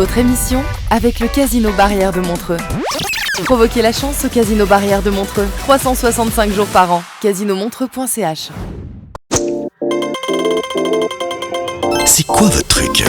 Votre émission avec le Casino Barrière de Montreux. Provoquez la chance au Casino Barrière de Montreux. 365 jours par an. casinomontreux.ch. C'est quoi votre truc ?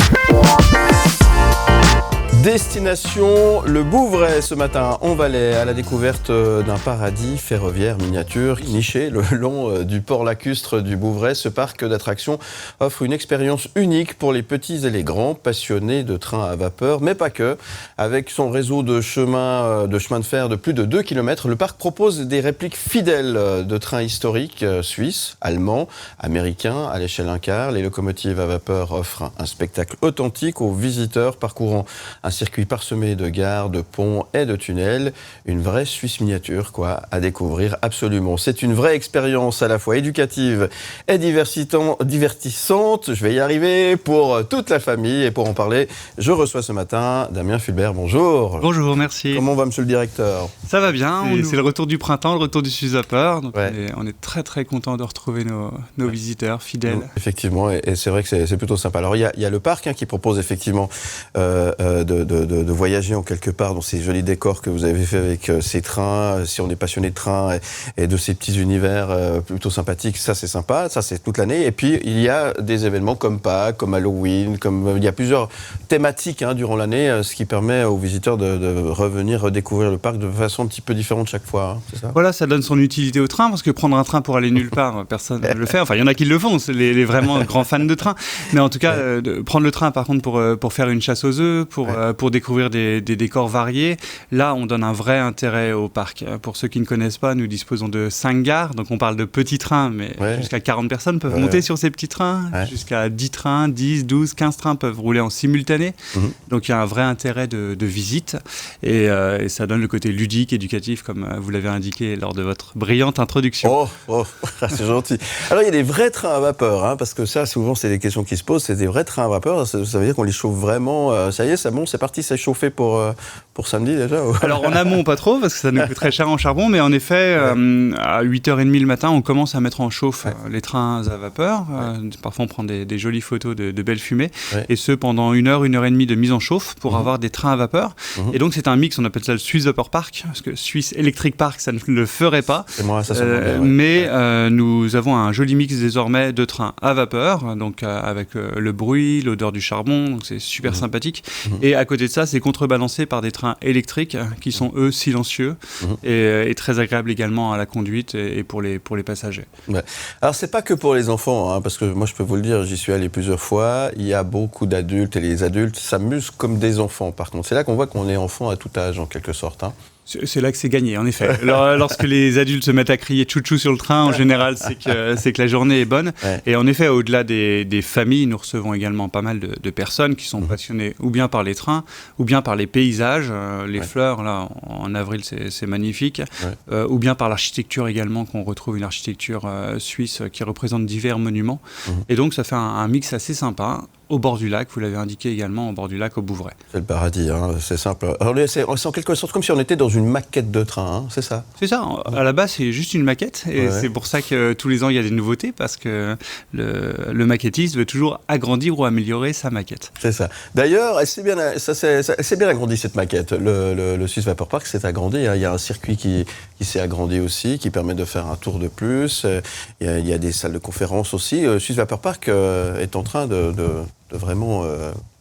Destination le Bouvray ce matin en Valais à la découverte d'un paradis ferroviaire miniature niché le long du port lacustre du Bouvray. Ce parc d'attractions offre une expérience unique pour les petits et les grands passionnés de trains à vapeur, mais pas que. Avec son réseau de chemins de fer de plus de 2 km, le parc propose des répliques fidèles de trains historiques suisses, allemands, américains à l'échelle 1/4. Les locomotives à vapeur offrent un spectacle authentique aux visiteurs parcourant un circuit parsemé de gares, de ponts et de tunnels. Une vraie Suisse miniature, à découvrir absolument. C'est une vraie expérience à la fois éducative et divertissante. Je vais y arriver pour toute la famille. Et pour en parler, je reçois ce matin Damien Fulbert. Bonjour. Bonjour, merci. Comment va, monsieur le directeur ? Ça va bien. C'est le retour du printemps, le retour du Suisse Vapeur. Donc ouais. on est très très content de retrouver nos visiteurs fidèles. Effectivement, et c'est vrai que c'est plutôt sympa. Alors il y a le parc qui propose effectivement de voyager en quelque part dans ces jolis décors que vous avez fait avec ces trains. Si on est passionné de trains et de ces petits univers plutôt sympathiques, ça c'est sympa, ça c'est toute l'année. Et puis il y a des événements comme Pâques, comme Halloween, il y a plusieurs thématiques durant l'année, ce qui permet aux visiteurs de revenir redécouvrir le parc de façon un petit peu différente chaque fois. C'est ça ? Voilà, ça donne son utilité au train, parce que prendre un train pour aller nulle part, personne ne le fait. Enfin, il y en a qui le font, c'est les vraiment grands fans de train. Mais en tout cas, prendre le train par contre pour faire une chasse aux œufs, pour découvrir des décors variés. Là, on donne un vrai intérêt au parc. Pour ceux qui ne connaissent pas, nous disposons de 5 gares. Donc, on parle de petits trains, mais jusqu'à 40 personnes peuvent monter sur ces petits trains. Jusqu'à 10 trains, 10, 12, 15 trains peuvent rouler en simultané. Donc, il y a un vrai intérêt de visite. Et ça donne le côté ludique, éducatif, comme vous l'avez indiqué lors de votre brillante introduction. Oh, c'est gentil. Alors, il y a des vrais trains à vapeur, parce que ça, souvent, c'est des questions qui se posent. C'est des vrais trains à vapeur. Ça veut dire qu'on les chauffe vraiment. Ça y est, c'est parti, c'est chauffé pour samedi déjà. Alors en amont pas trop parce que ça nous coûte très cher en charbon, mais en effet à 8h30 le matin on commence à mettre en chauffe les trains à vapeur. Parfois on prend des jolies photos de belles fumées et ce pendant 1h30 de mise en chauffe pour avoir des trains à vapeur. Et donc c'est un mix, on appelle ça le Swiss Vapor Park, parce que Swiss Electric Park ça ne le ferait pas. C'est moi, ça bien, mais nous avons un joli mix désormais de trains à vapeur, donc avec le bruit, l'odeur du charbon, donc c'est super sympathique. Et à côté de ça, c'est contrebalancé par des trains électriques qui sont eux silencieux et très agréables également à la conduite et pour les passagers. Ouais. Alors c'est pas que pour les enfants, parce que moi je peux vous le dire, j'y suis allé plusieurs fois, il y a beaucoup d'adultes et les adultes s'amusent comme des enfants par contre. C'est là qu'on voit qu'on est enfant à tout âge en quelque sorte. C'est là que c'est gagné, en effet. Lorsque les adultes se mettent à crier chouchou sur le train, en général, c'est que la journée est bonne. Et en effet, au-delà des familles, nous recevons également pas mal de personnes qui sont passionnées ou bien par les trains, ou bien par les paysages, les fleurs, là, en avril, c'est magnifique, ou bien par l'architecture également, qu'on retrouve une architecture suisse qui représente divers monuments. Et donc, ça fait un mix assez sympa. Au bord du lac, vous l'avez indiqué également, au bord du lac au Bouvray. C'est le paradis, c'est simple. Alors, c'est en quelque sorte comme si on était dans une maquette de train, c'est ça ? C'est ça, à la base c'est juste une maquette et c'est pour ça que tous les ans il y a des nouveautés parce que le maquettiste veut toujours agrandir ou améliorer sa maquette. C'est ça. D'ailleurs, elle s'est bien agrandie cette maquette. Le Swiss Vapor Park s'est agrandi, il y a un circuit qui s'est agrandi aussi, qui permet de faire un tour de plus. Il y a des salles de conférence aussi. Le Swiss Vapor Park est en train de vraiment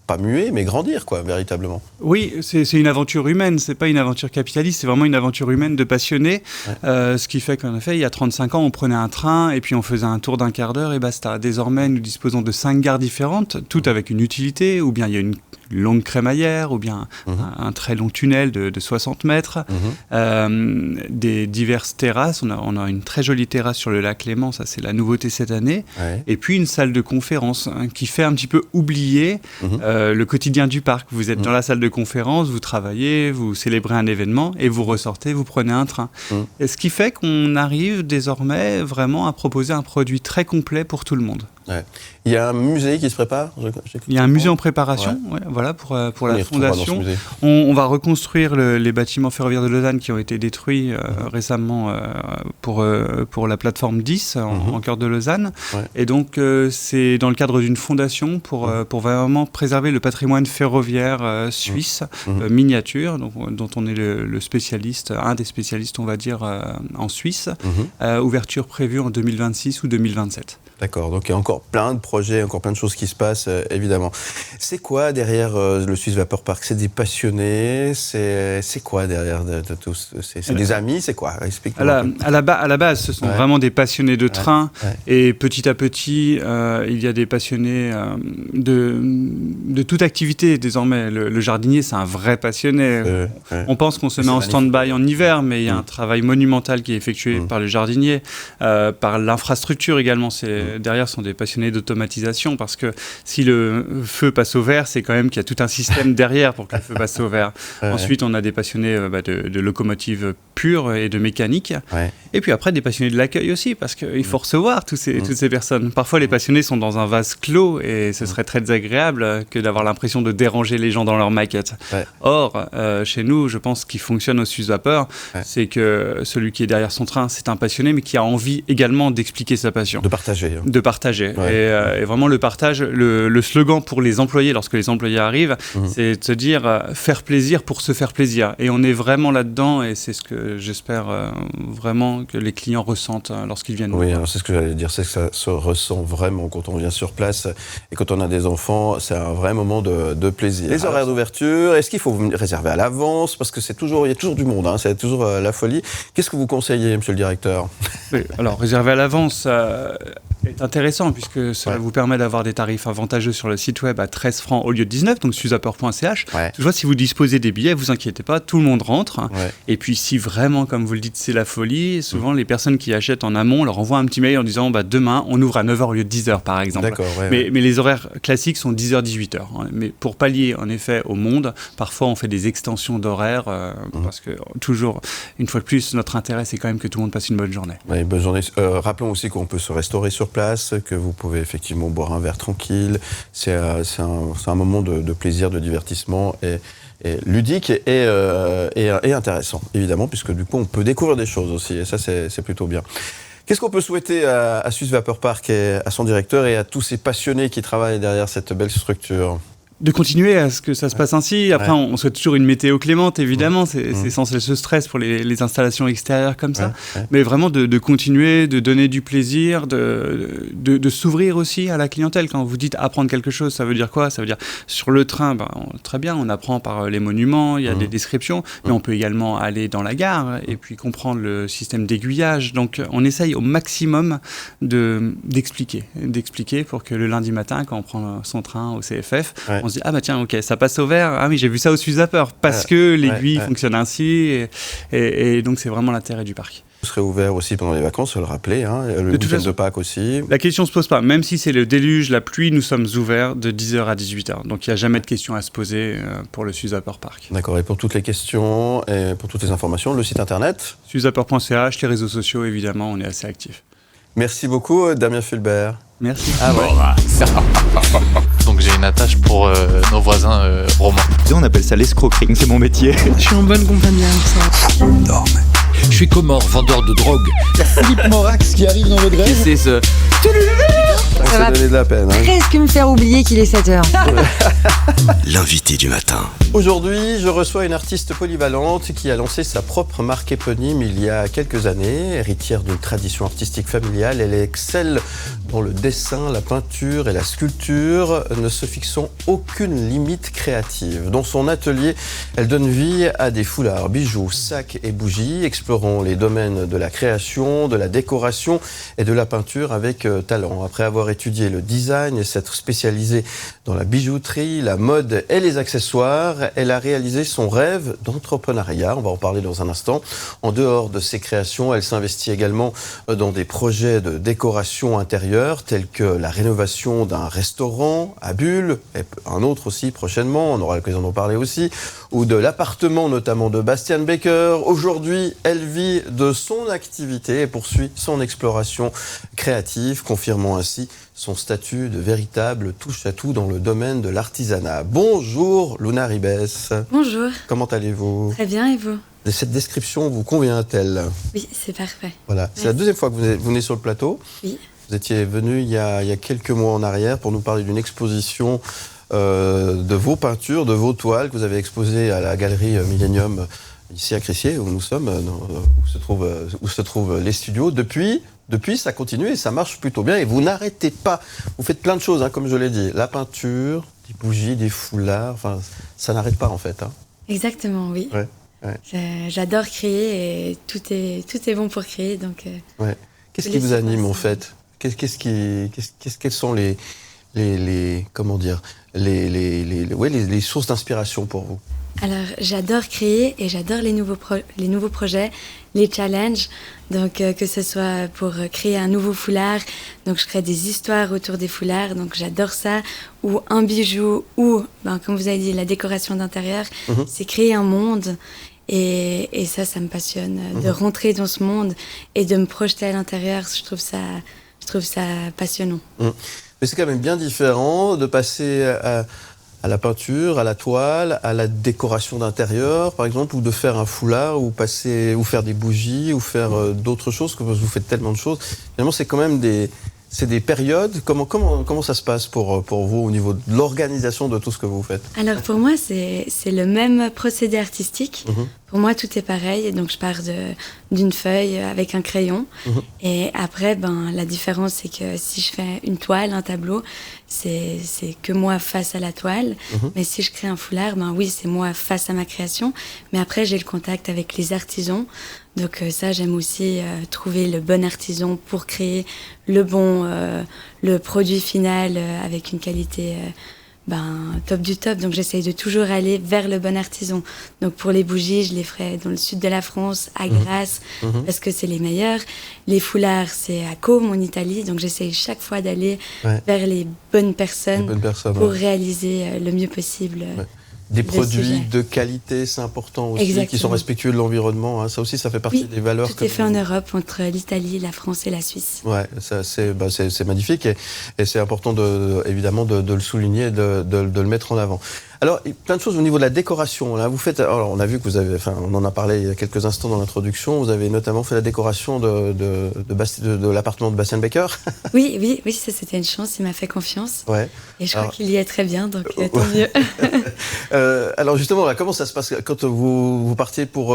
pas muer, mais grandir, véritablement. Oui, c'est une aventure humaine, c'est pas une aventure capitaliste, c'est vraiment une aventure humaine de passionnés. Ce qui fait qu'en effet, il y a 35 ans, on prenait un train et puis on faisait un tour d'1 quart d'heure et basta. Désormais, nous disposons de 5 gares différentes, toutes avec une utilité, ou bien il y a une longue crémaillère, ou bien un très long tunnel de 60 mètres, des diverses terrasses. On a une très jolie terrasse sur le lac Léman, ça c'est la nouveauté cette année, et puis une salle de conférence qui fait un petit peu oublier le quotidien du parc. Vous êtes dans la salle de conférence, vous travaillez, vous célébrez un événement, et vous ressortez, vous prenez un train. Et ce qui fait qu'on arrive désormais vraiment à proposer un produit très complet pour tout le monde. Ouais. Il y a un musée qui se prépare. Il y a un musée en préparation, voilà, pour la fondation. On va reconstruire les bâtiments ferroviaires de Lausanne qui ont été détruits récemment pour la plateforme 10 en cœur de Lausanne. Ouais. Et donc, c'est dans le cadre d'une fondation pour vraiment préserver le patrimoine ferroviaire suisse, miniature, dont on est le spécialiste, un des spécialistes, on va dire, en Suisse. Ouverture prévue en 2026 ou 2027. D'accord, donc il y a encore plein de projets, encore plein de choses qui se passent, évidemment. C'est quoi derrière le Swiss Vapor Park? C'est des passionnés? C'est quoi derrière de tous? C'est des amis? C'est quoi? Explique-nous. À la base, ce sont vraiment des passionnés de train. Ouais. Et petit à petit, il y a des passionnés de toute activité. Désormais, le jardinier, c'est un vrai passionné. On pense qu'on se met en stand-by en hiver, mais il y a un travail monumental qui est effectué par les jardiniers, par l'infrastructure également. Derrière sont des passionnés d'automatisation, parce que si le feu passe au vert, c'est quand même qu'il y a tout un système derrière pour que le feu passe au vert. Ensuite, on a des passionnés de locomotives pures et de mécanique. Et puis après, des passionnés de l'accueil aussi, parce qu'il faut recevoir toutes ces personnes. Parfois, les passionnés sont dans un vase clos et ce serait très désagréable que d'avoir l'impression de déranger les gens dans leur maquette. Or, chez nous, je pense qu'il fonctionne au Swiss Vapor, c'est que celui qui est derrière son train, c'est un passionné, mais qui a envie également d'expliquer sa passion. De partager. De partager. Et vraiment, le partage, le slogan pour les employés, lorsque les employés arrivent, c'est de se dire faire plaisir pour se faire plaisir. Et on est vraiment là-dedans, et c'est ce que j'espère vraiment que les clients ressentent lorsqu'ils viennent. Oui, alors c'est ce que j'allais dire, c'est que ça se ressent vraiment quand on vient sur place. Et quand on a des enfants, c'est un vrai moment de plaisir. Les horaires d'ouverture, est-ce qu'il faut réserver à l'avance? Parce que il y a toujours du monde, c'est toujours la folie. Qu'est-ce que vous conseillez, monsieur le directeur? Oui, alors, réserver à l'avance est intéressant, puisque cela vous permet d'avoir des tarifs avantageux sur le site web à 13 francs au lieu de 19, donc swissvapor.ch. Toutefois, si vous disposez des billets, vous inquiétez pas, tout le monde rentre. Et puis, si vraiment, comme vous le dites, c'est la folie, souvent les personnes qui achètent en amont leur envoient un petit mail en disant demain, on ouvre à 9h au lieu de 10h, par exemple. Mais les horaires classiques sont 10h, 18h. Mais pour pallier, en effet, au monde, parfois on fait des extensions d'horaires, parce que toujours, une fois de plus, notre intérêt, c'est quand même que tout le monde passe une bonne journée. Oui, bonne journée. Rappelons aussi qu'on peut se restaurer sur place, que vous pouvez effectivement boire un verre tranquille. C'est un moment de plaisir, de divertissement et ludique et intéressant, évidemment, puisque du coup, on peut découvrir des choses aussi, et ça, c'est plutôt bien. Qu'est-ce qu'on peut souhaiter à Swiss Vapor Park et à son directeur et à tous ces passionnés qui travaillent derrière cette belle structure? De continuer à ce que ça se passe ainsi. Après, on souhaite toujours une météo clémente, évidemment. C'est sans cesse ce stress pour les installations extérieures comme ça. Mais vraiment de continuer, de donner du plaisir, de s'ouvrir aussi à la clientèle. Quand vous dites apprendre quelque chose, ça veut dire quoi? Ça veut dire, sur le train, très bien, on apprend par les monuments, il y a des descriptions, mais on peut également aller dans la gare et puis comprendre le système d'aiguillage. Donc, on essaye au maximum d'expliquer pour que le lundi matin, quand on prend son train au CFF, on se dit, tiens, ok, ça passe au vert, oui, j'ai vu ça au Swiss Vapor, parce que l'aiguille fonctionne ainsi, et donc c'est vraiment l'intérêt du parc. Vous serez ouvert aussi pendant les vacances, faut le rappeler, le week-end de Pâques aussi. La question ne se pose pas, même si c'est le déluge, la pluie, nous sommes ouverts de 10h à 18h, donc il n'y a jamais de questions à se poser pour le Swiss Vapor Park. D'accord, et pour toutes les questions, et pour toutes les informations, le site internet swissvapor.ch, les réseaux sociaux, évidemment, on est assez actifs. Merci beaucoup, Damien Fulbert. Merci. Donc j'ai une attache pour nos voisins romains. On appelle ça l'escroquerie, c'est mon métier. Je suis en bonne compagnie avec ça. Énorme. Je suis Comore, vendeur de drogue. Il y a Philippe Morax qui arrive dans votre grève. C'est ce... Ça va donner de la peine. Presque me faire oublier qu'il est 7h. L'invité du matin. Aujourd'hui, je reçois une artiste polyvalente qui a lancé sa propre marque éponyme il y a quelques années. Héritière d'une tradition artistique familiale, elle excelle dans le dessin, la peinture et la sculpture, ne se fixant aucune limite créative. Dans son atelier, elle donne vie à des foulards, bijoux, sacs et bougies, explorant les domaines de la création, de la décoration et de la peinture avec talent. Après avoir étudié le design et s'être spécialisée dans la bijouterie, la mode et les accessoires, elle a réalisé son rêve d'entrepreneuriat. On va en parler dans un instant. En dehors de ses créations, elle s'investit également dans des projets de décoration intérieure, tels que la rénovation d'un restaurant à Bulle, et un autre aussi prochainement, on aura l'occasion d'en parler aussi, ou de l'appartement notamment de Bastian Becker. Aujourd'hui, elle vit de son activité et poursuit son exploration créative, confirmant ainsi son statut de véritable touche-à-tout dans le domaine de l'artisanat. Bonjour Luna Ribes. Bonjour. Comment allez-vous ? Très bien, et vous ? Cette description vous convient-t-elle ? Oui, c'est parfait. Voilà, c'est la deuxième fois que vous venez sur le plateau. Oui. Vous étiez venu il y a quelques mois en arrière pour nous parler d'une exposition de vos peintures, de vos toiles que vous avez exposées à la galerie Millennium ici à Crissier, où nous sommes, où se trouvent les studios. Depuis, ça continue et ça marche plutôt bien. Et vous n'arrêtez pas. Vous faites plein de choses, comme je l'ai dit. La peinture, des bougies, des foulards. Enfin, ça n'arrête pas en fait. Exactement, oui. Ouais. J'adore créer et tout est bon pour créer. Donc, Qu'est-ce qui vous anime en fait ? Quelles sont les sources d'inspiration pour vous ? Alors, j'adore créer et j'adore les nouveaux projets, les challenges. Donc, que ce soit pour créer un nouveau foulard, donc je crée des histoires autour des foulards, donc j'adore ça. Ou un bijou, ou, comme vous avez dit, la décoration d'intérieur, c'est créer un monde. Et ça me passionne, de rentrer dans ce monde et de me projeter à l'intérieur. Je trouve ça passionnant. Mais c'est quand même bien différent de passer à la peinture, à la toile, à la décoration d'intérieur, par exemple, ou de faire un foulard, ou faire des bougies, ou faire d'autres choses, parce que vous faites tellement de choses. Finalement, c'est quand même des périodes. Comment ça se passe pour vous au niveau de l'organisation de tout ce que vous faites ? Alors pour moi, c'est le même procédé artistique. Pour moi, tout est pareil. Donc je pars d'une feuille avec un crayon. Et après, la différence, c'est que si je fais une toile, un tableau, c'est que moi face à la toile. Mais si je crée un foulard, oui, c'est moi face à ma création. Mais après, j'ai le contact avec les artisans. Donc ça, j'aime aussi trouver le bon artisan pour créer le produit final avec une qualité top du top. Donc j'essaye de toujours aller vers le bon artisan. Donc pour les bougies, je les ferai dans le sud de la France, à Grasse, parce que c'est les meilleurs. Les foulards, c'est à Côme, en Italie. Donc j'essaye chaque fois d'aller vers les bonnes personnes, pour réaliser le mieux possible. Des produits de qualité, c'est important aussi, qui sont respectueux de l'environnement. Ça aussi, ça fait partie des valeurs. Tout est fait en Europe, entre l'Italie, la France et la Suisse. Ouais, c'est magnifique et c'est important évidemment de le souligner et de le mettre en avant. Alors, plein de choses au niveau de la décoration. Là, vous faites. Alors, on a vu que on en a parlé il y a quelques instants dans l'introduction. Vous avez notamment fait la décoration de l'appartement de Bastien Becker. Oui, ça c'était une chance. Il m'a fait confiance. Ouais. Et je crois qu'il y est très bien, donc tant mieux. Alors justement, là, comment ça se passe quand vous partiez pour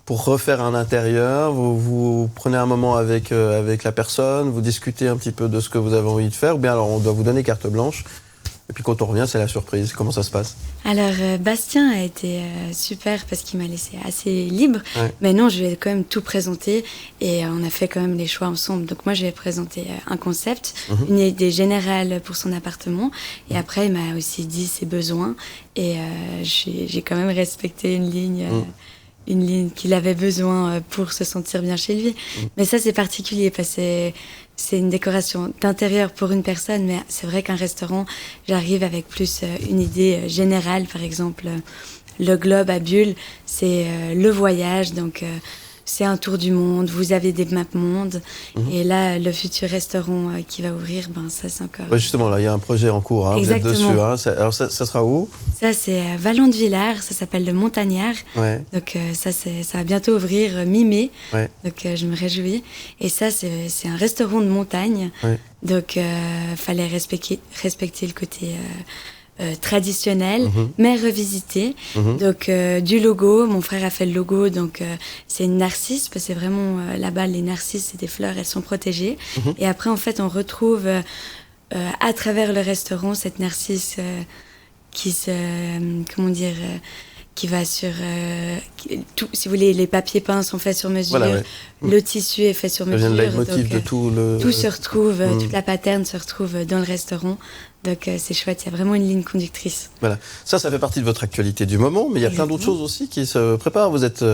refaire un intérieur ? Vous prenez un moment avec la personne, vous discutez un petit peu de ce que vous avez envie de faire, ou bien alors on doit vous donner carte blanche. Et puis quand on revient, c'est la surprise. Comment ça se passe ? Alors, Bastien a été super parce qu'il m'a laissé assez libre. Mais non, je lui ai quand même tout présenté et on a fait quand même les choix ensemble. Donc moi, je lui ai présenté un concept, une idée générale pour son appartement. Et après, il m'a aussi dit ses besoins. Et j'ai quand même respecté une ligne qu'il avait besoin pour se sentir bien chez lui. Mais ça, c'est particulier parce que c'est une décoration d'intérieur pour une personne, mais c'est vrai qu'un restaurant, j'arrive avec plus une idée générale. Par exemple, le Globe à Bulle, c'est le voyage, donc c'est un tour du monde, vous avez des maps monde, et là, le futur restaurant qui va ouvrir, ça c'est encore... justement, là, il y a un projet en cours, vous êtes dessus. Alors, ça sera où ? Ça, c'est Vallon-de-Villars, ça s'appelle le Montagnard. Donc, ça va bientôt ouvrir mi-mai, donc je me réjouis. Et ça, c'est un restaurant de montagne, donc fallait respecter le côté... traditionnel, mais revisité. Donc du logo, mon frère a fait le logo, donc c'est une narcisse, parce que c'est vraiment là-bas les narcisses, c'est des fleurs, elles sont protégées. Et après en fait on retrouve à travers le restaurant cette narcisse qui va sur tout, si vous voulez, les papiers peints sont faits sur mesure, le tissu est fait sur mesure. Ça vient de leitmotiv de tout se retrouve, toute la pattern se retrouve dans le restaurant. Donc c'est chouette, il y a vraiment une ligne conductrice. Voilà, ça fait partie de votre actualité du moment, mais il y a plein d'autres choses aussi qui se préparent. Vous êtes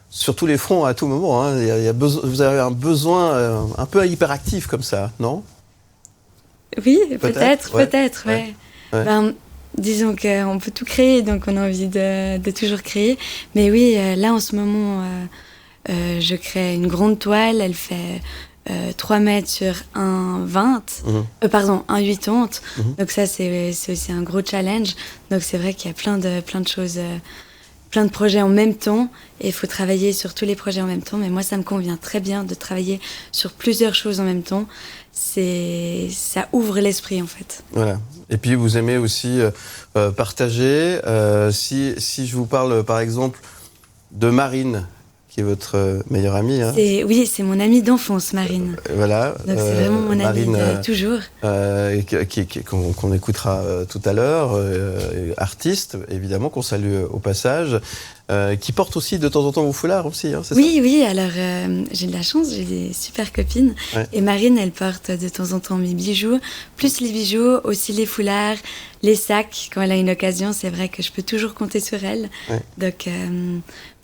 sur tous les fronts à tout moment. Vous avez un besoin un peu hyperactif comme ça, non ? Oui, peut-être. Disons qu'on peut tout créer, donc on a envie de toujours créer. Mais oui, là en ce moment, je crée une grande toile, elle fait 3 mètres sur 1,20, pardon, 1,80. Donc ça, c'est aussi un gros challenge. Donc c'est vrai qu'il y a plein de choses, plein de projets en même temps. Et il faut travailler sur tous les projets en même temps. Mais moi, ça me convient très bien de travailler sur plusieurs choses en même temps. Ça ouvre l'esprit, en fait. Voilà. Et puis, vous aimez aussi partager. Si je vous parle, par exemple, de Marine, qui est votre meilleure amie. Hein. Oui, c'est mon amie d'enfance, Marine. Voilà. Donc c'est vraiment mon Marine, amie de toujours. Qu'on écoutera tout à l'heure, artiste, évidemment, qu'on salue au passage, qui porte aussi de temps en temps vos foulards aussi, hein, c'est ça ? Oui, alors j'ai de la chance, j'ai des super copines. Ouais. Et Marine, elle porte de temps en temps mes bijoux, plus les bijoux, aussi les foulards, les sacs. Quand elle a une occasion, c'est vrai que je peux toujours compter sur elle. Ouais. Donc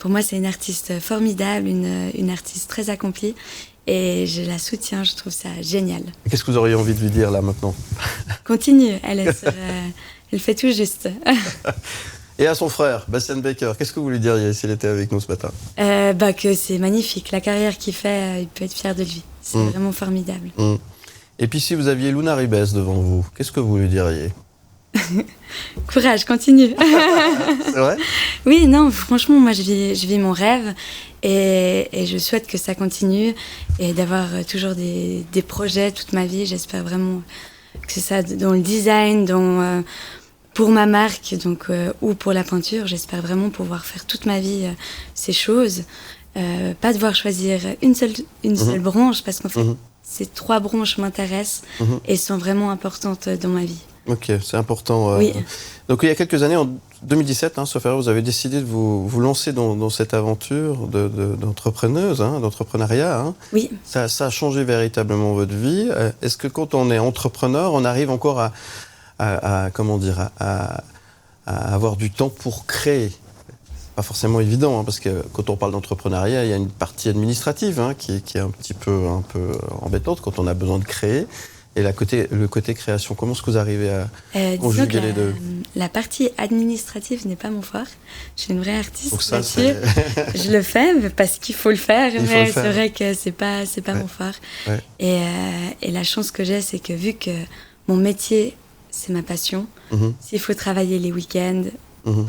pour moi, c'est une artiste formidable, une artiste très accomplie. Et je la soutiens, je trouve ça génial. Et qu'est-ce que vous auriez envie de lui dire là maintenant ? Continue, elle fait tout juste. Et à son frère, Bastien Baker, qu'est-ce que vous lui diriez s'il était avec nous ce matin ? Que c'est magnifique. La carrière qu'il fait, il peut être fier de lui. C'est vraiment formidable. Et puis si vous aviez Luna Ribes devant vous, qu'est-ce que vous lui diriez ? Courage, continue. C'est vrai ? Oui, non, franchement, moi je vis mon rêve et je souhaite que ça continue et d'avoir toujours des projets toute ma vie. J'espère vraiment que c'est ça dans le design, pour ma marque ou pour la peinture. J'espère vraiment pouvoir faire toute ma vie ces choses. Pas devoir choisir une seule branche parce qu'en fait, ces 3 branches m'intéressent et sont vraiment importantes dans ma vie. Ok, c'est important. Oui. Donc il y a quelques années, en 2017, sauf erreur, vous avez décidé de vous lancer dans cette aventure d'entrepreneuse, d'entrepreneuriat. Hein. Oui. Ça a changé véritablement votre vie. Est-ce que quand on est entrepreneur, on arrive encore à avoir du temps pour créer ? Pas forcément évident, parce que quand on parle d'entrepreneuriat, il y a une partie administrative qui est un peu embêtante quand on a besoin de créer. Et le côté création, comment est-ce que vous arrivez à conjuguer les deux ? La partie administrative n'est pas mon fort. Je suis une vraie artiste. Donc ça, je le fais parce qu'il faut le faire, mais c'est vrai que c'est pas mon fort. Ouais. Et la chance que j'ai, c'est que vu que mon métier, c'est ma passion, s'il faut travailler les week-ends,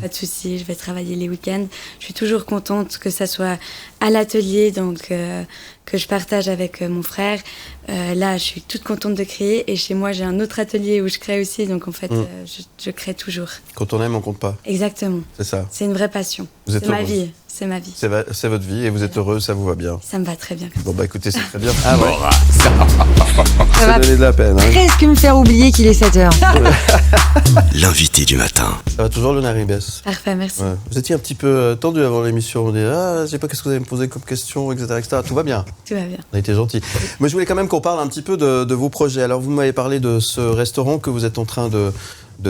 pas de souci, je vais travailler les week-ends. Je suis toujours contente que ça soit à l'atelier, donc que je partage avec mon frère. Là, je suis toute contente de créer. Et chez moi, j'ai un autre atelier où je crée aussi. Donc en fait, je crée toujours. Quand on aime, on compte pas. Exactement. C'est ça. C'est une vraie passion. C'est ma vie. C'est ma vie. C'est votre vie et vous êtes heureuse, ça vous va bien. Ça me va très bien. Bon, écoutez, c'est très bien. Ah ouais. Ça va donner de la peine. Presque me faire oublier qu'il est 7h. L'invité du matin. Ça va toujours, Luna Ribes ? Parfait, merci. Ouais. Vous étiez un petit peu tendu avant l'émission. On dit, je sais pas qu'est-ce que vous allez me poser comme question, etc. Tout va bien ? Tout va bien. On a été gentils. Mais je voulais quand même qu'on parle un petit peu de vos projets. Alors, vous m'avez parlé de ce restaurant que vous êtes en train de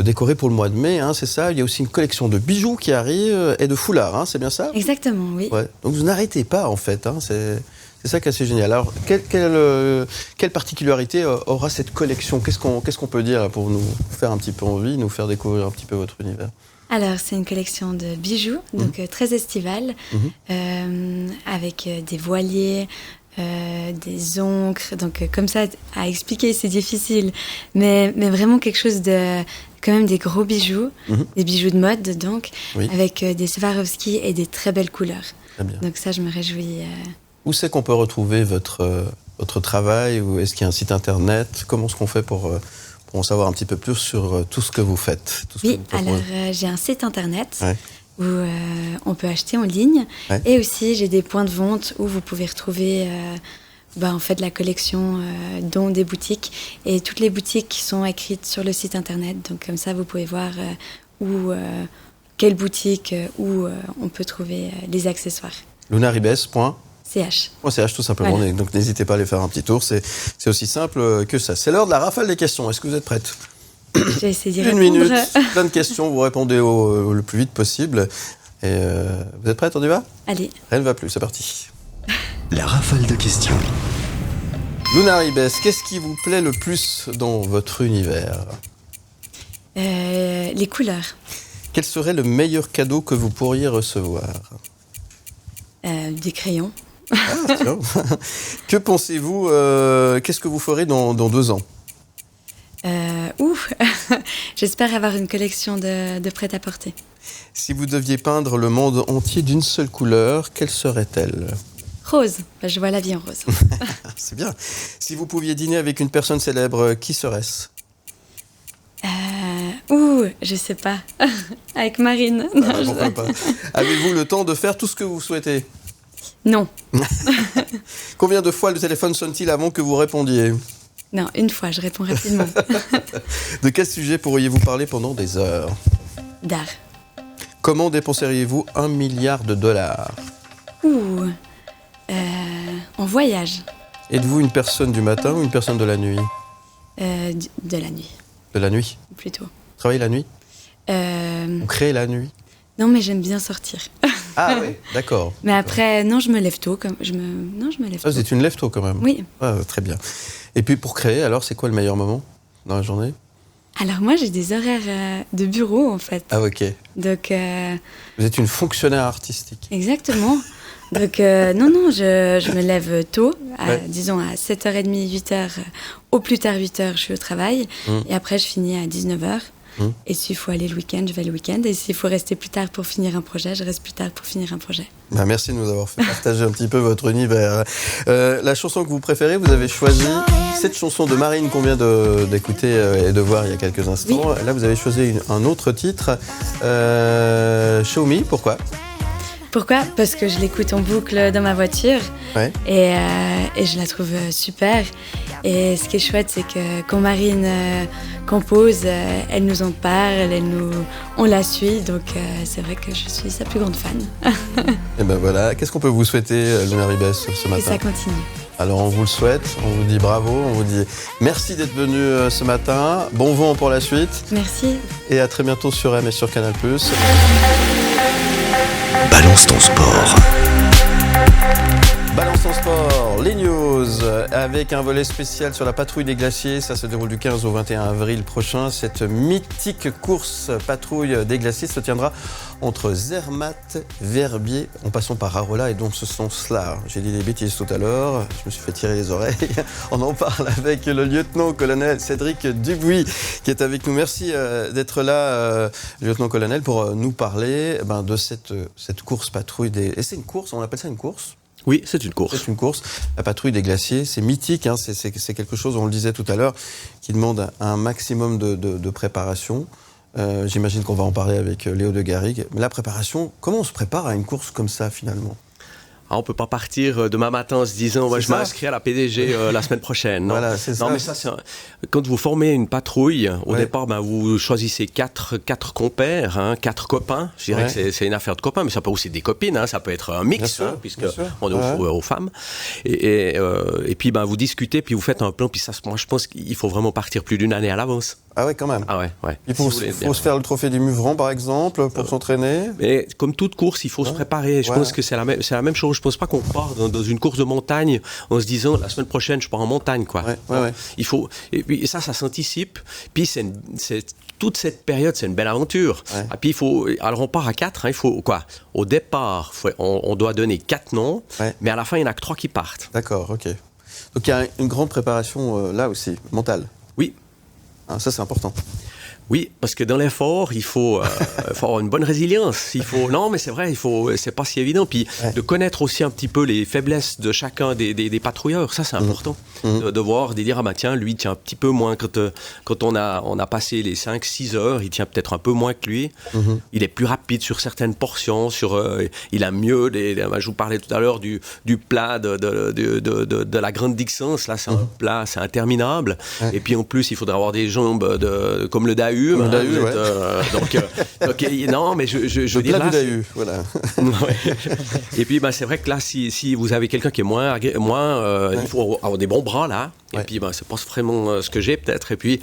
décorer pour le mois de mai, c'est ça. Il y a aussi une collection de bijoux qui arrive et de foulards, c'est bien ça ? Exactement, oui. Ouais. Donc vous n'arrêtez pas en fait, c'est ça qui est assez génial. Alors quelle particularité aura cette collection ? Qu'est-ce qu'on peut dire pour nous faire un petit peu envie, nous faire découvrir un petit peu votre univers ? Alors, c'est une collection de bijoux, donc très estivale, avec des voiliers, des encres. Donc, comme ça, à expliquer, c'est difficile. Mais vraiment quelque chose de... Quand même des gros bijoux, des bijoux de mode, donc, avec des Swarovski et des très belles couleurs. Très bien. Donc ça, je me réjouis. Où c'est qu'on peut retrouver votre travail ? Ou est-ce qu'il y a un site internet ? Comment est-ce qu'on fait pour en savoir un petit peu plus sur tout ce que vous faites ? J'ai un site internet où on peut acheter en ligne. Et aussi, j'ai des points de vente où vous pouvez retrouver en fait, la collection dans des boutiques. Et toutes les boutiques sont écrites sur le site internet. Donc comme ça, vous pouvez voir quelle boutique, où on peut trouver les accessoires. lunaribes.ch. CH tout simplement, voilà. Donc n'hésitez pas à aller faire un petit tour, c'est aussi simple que ça. C'est l'heure de la rafale des questions, est-ce que vous êtes prête ? J'ai essayé d'y répondre. 1 minute, plein de questions, vous répondez le plus vite possible. Et vous êtes prête, on y va ? Allez. Rien ne va plus, c'est parti. La rafale de questions. Luna Ribes, qu'est-ce qui vous plaît le plus dans votre univers ? Les couleurs. Quel serait le meilleur cadeau que vous pourriez recevoir ? Des crayons. Ah, tiens. Que pensez-vous, qu'est-ce que vous ferez dans 2 ans? J'espère avoir une collection de prêt-à-porter. Si vous deviez peindre le monde entier d'une seule couleur, quelle serait-elle? Rose, je vois la vie en rose. C'est bien. Si vous pouviez dîner avec une personne célèbre, qui serait-ce? Je sais pas. Avec Marine. Pourquoi pas. Avez-vous le temps de faire tout ce que vous souhaitez? Non. Combien de fois le téléphone sonne-t-il avant que vous répondiez? Non, une fois, je réponds rapidement. De quel sujet pourriez-vous parler pendant des heures? D'art. Comment dépenseriez-vous $1 milliard? En voyage. Êtes-vous une personne du matin ou une personne de la nuit? De la nuit, De la nuit. plutôt. Travaillez la nuit? Vous créez la nuit? Non, mais j'aime bien sortir. Ah oui, d'accord. Mais après, non, je me lève tôt. Je me lève tôt. Vous êtes une lève-tôt quand même? Oui. Ah, très bien. Et puis pour créer, alors, c'est quoi le meilleur moment dans la journée? Alors moi, j'ai des horaires de bureau, en fait. Ah ok. Donc, Vous êtes une fonctionnaire artistique. exactement. Donc, non, je me lève tôt, Ouais. disons à 7h30, 8h, au plus tard 8h, je suis au travail. Et après, je finis à 19h. Et s'il faut aller le week-end, je vais le week-end. Et s'il faut rester plus tard pour finir un projet, je reste plus tard pour finir un projet. Merci de nous avoir fait partager un petit peu votre univers. La chanson que vous préférez, vous avez choisi cette chanson de Marine qu'on vient d'écouter et de voir il y a quelques instants. Oui. Là, vous avez choisi un autre titre, Show Me, pourquoi? Pourquoi? Parce que je l'écoute en boucle dans ma voiture. Ouais. Et je la trouve super. Et ce qui est chouette, c'est que quand Marine compose, elle nous en parle, on la suit. Donc c'est vrai que je suis sa plus grande fan. Et ben voilà, qu'est-ce qu'on peut vous souhaiter, Luna Ribes, ce Et matin? ça continue. Alors on vous le souhaite, on vous dit bravo, on vous dit merci d'être venu ce matin, bon vent pour la suite. Merci. Et à très bientôt sur M et sur Canal+. Balance ton sport. Balance ton sport, les news, avec un volet spécial sur la patrouille des glaciers. Ça se déroule du 15 au 21 avril prochain. Cette mythique course patrouille des glaciers se tiendra entre Zermatt, Verbier, en passant par Arolla et donc ce sens-là. J'ai dit des bêtises tout à l'heure, je me suis fait tirer les oreilles. On en parle avec le lieutenant-colonel Cédric Dubuis qui est avec nous. Merci d'être là, lieutenant-colonel, pour nous parler de cette course patrouille des... Et c'est une course, on appelle ça une course ? Oui, c'est une course. C'est une course. La patrouille des glaciers, c'est mythique, hein, c'est quelque chose, on le disait tout à l'heure, qui demande un maximum de préparation. J'imagine qu'on va en parler avec Léo de Garrigue. Mais la préparation, comment on se prépare à une course comme ça finalement ? On ne peut pas partir demain matin en se disant je m'inscris à la PDG la semaine prochaine. Non, voilà, c'est ça. Non mais ça, quand vous formez une patrouille, au départ, vous choisissez quatre compères, 4 copains. Je dirais que c'est une affaire de copains, mais ça peut aussi être des copines, ça peut être un mix, puisqu'on est aux femmes. Et puis vous discutez, puis vous faites un plan, puis ça, moi je pense qu'il faut vraiment partir plus d'1 année à l'avance. Ah ouais, quand même. Ah ouais. Il faut se faire le trophée du Muvran, par exemple, pour s'entraîner. Mais comme toute course, il faut se préparer. Je pense que c'est la même chose. Je pense pas qu'on part dans une course de montagne en se disant la semaine prochaine je pars en montagne, quoi. Il faut, et puis ça s'anticipe. Puis toute cette période, c'est une belle aventure. Et puis alors on part à 4. Il faut quoi ? Au départ, on doit donner 4 noms, mais à la fin il y en a que 3 qui partent. D'accord, ok. Donc il y a une grande préparation là aussi, mentale. Oui. Ça c'est important. Oui, parce que dans l'effort, il faut avoir une bonne résilience. Non, mais c'est vrai, c'est pas si évident. Puis de connaître aussi un petit peu les faiblesses de chacun des patrouilleurs, ça c'est important. De voir, de dire tiens, lui tient un petit peu moins quand on a passé les 5-6 heures, il tient peut-être un peu moins que lui. Il est plus rapide sur certaines portions, il a mieux je vous parlais tout à l'heure du plat de la grande distance. Là, c'est un plat, c'est interminable. Et puis en plus, il faudra avoir des jambes comme le Dahu. Donc, non, mais je veux dire là, voilà. Et puis c'est vrai que là, si vous avez quelqu'un qui est moins, il faut avoir des bons bras là. Et puis c'est pas vraiment ce que j'ai peut-être. Et puis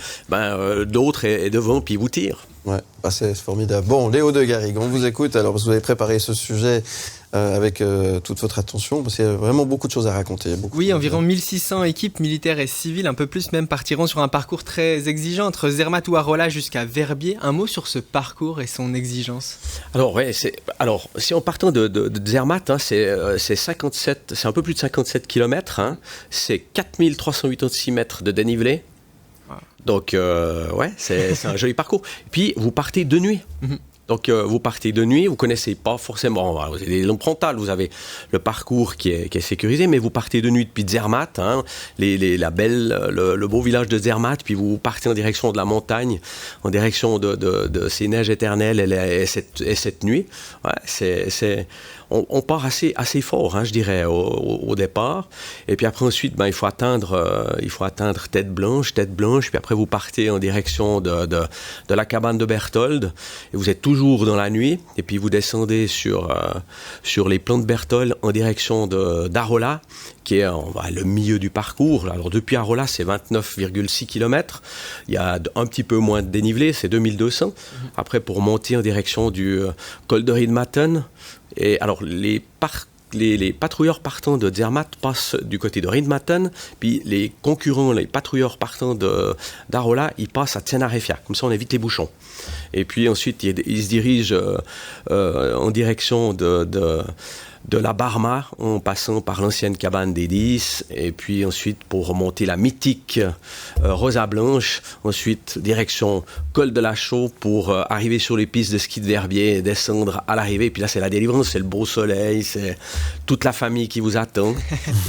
d'autres est devant, puis vous tire. Ouais, bah c'est formidable. Bon, Léo de Garrigues, on vous écoute. Alors, vous avez préparé ce sujet avec toute votre attention, parce qu'il y a vraiment beaucoup de choses à raconter. Oui, environ 1600 équipes militaires et civiles, un peu plus même, partiront sur un parcours très exigeant entre Zermatt ou Arolla jusqu'à Verbier. Un mot sur ce parcours et son exigence. Alors, si on partant de Zermatt, c'est un peu plus de 57 km, c'est 4386 mètres de dénivelé. Donc, c'est un joli parcours. Et puis, vous partez de nuit. Donc, vous partez de nuit, vous connaissez pas forcément, vous avez les longues frontales, vous avez le parcours qui est sécurisé, mais vous partez de nuit depuis Zermatt, le beau village de Zermatt, puis vous partez en direction de la montagne, en direction de ces neiges éternelles et cette nuit. Ouais, on part assez fort, je dirais, au départ. Et puis après, ensuite, il faut atteindre Tête Blanche. Puis après, vous partez en direction de la cabane de Berthold. Et vous êtes toujours dans la nuit. Et puis, vous descendez sur les plans de Berthold en direction d'Arolla, qui est le milieu du parcours. Alors, depuis Arolla, c'est 29,6 km. Il y a un petit peu moins de dénivelé, c'est 2200. Après, pour monter en direction du col de Rindmatten. Et alors, les patrouilleurs partant de Zermatt passent du côté de Rindmatten, puis les concurrents, les patrouilleurs partant d'Arolla, ils passent à Tenarefia. Comme ça, on évite les bouchons. Et puis ensuite, ils se dirigent en direction de la Barma, en passant par l'ancienne cabane des 10, et puis ensuite pour remonter la mythique Rosa Blanche, ensuite direction col de la Chaux pour arriver sur les pistes de ski de Verbier et descendre à l'arrivée. Et puis là, c'est la délivrance, c'est le beau soleil, c'est toute la famille qui vous attend.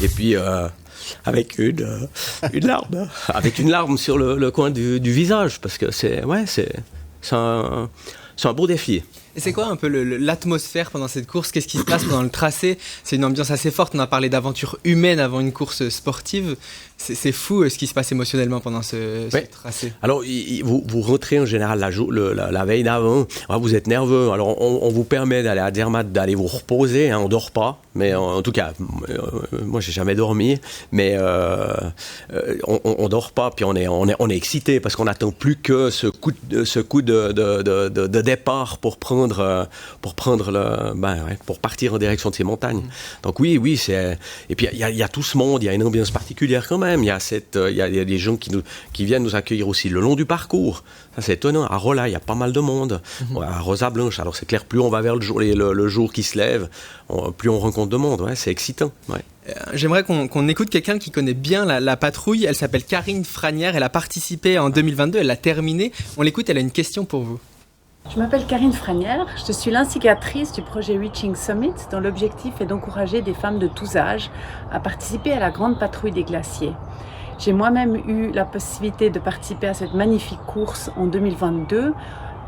Et puis avec une larme sur le coin du visage, parce que c'est un beau défi. Et c'est quoi un peu l'atmosphère pendant cette course? Qu'est-ce qui se passe pendant le tracé? C'est une ambiance assez forte. On a parlé d'aventure humaine avant une course sportive. C'est fou ce qui se passe émotionnellement pendant ce tracé. Alors, vous rentrez en général la veille d'avant. Vous êtes nerveux. Alors, on vous permet d'aller à Zermatt, d'aller vous reposer. On ne dort pas. Mais en tout cas, moi, j'ai jamais dormi. Mais on dort pas. Puis on est excité parce qu'on n'attend plus que ce coup de départ pour partir en direction de ces montagnes. Donc oui, c'est. Et puis il y a tout ce monde. Il y a une ambiance particulière quand même. Il y a des gens qui viennent nous accueillir aussi le long du parcours. Ça, c'est étonnant. À Arolla, il y a pas mal de monde. À Rosa Blanche, alors c'est clair, plus on va vers le jour qui se lève, plus on rencontre de monde. Ouais, c'est excitant. Ouais. J'aimerais qu'on écoute quelqu'un qui connaît bien la patrouille. Elle s'appelle Karine Franière. Elle a participé en 2022. Elle l'a terminée. On l'écoute. Elle a une question pour vous. Je m'appelle Karine Franière, je suis l'instigatrice du projet Reaching Summit, dont l'objectif est d'encourager des femmes de tous âges à participer à la grande patrouille des glaciers. J'ai moi-même eu la possibilité de participer à cette magnifique course en 2022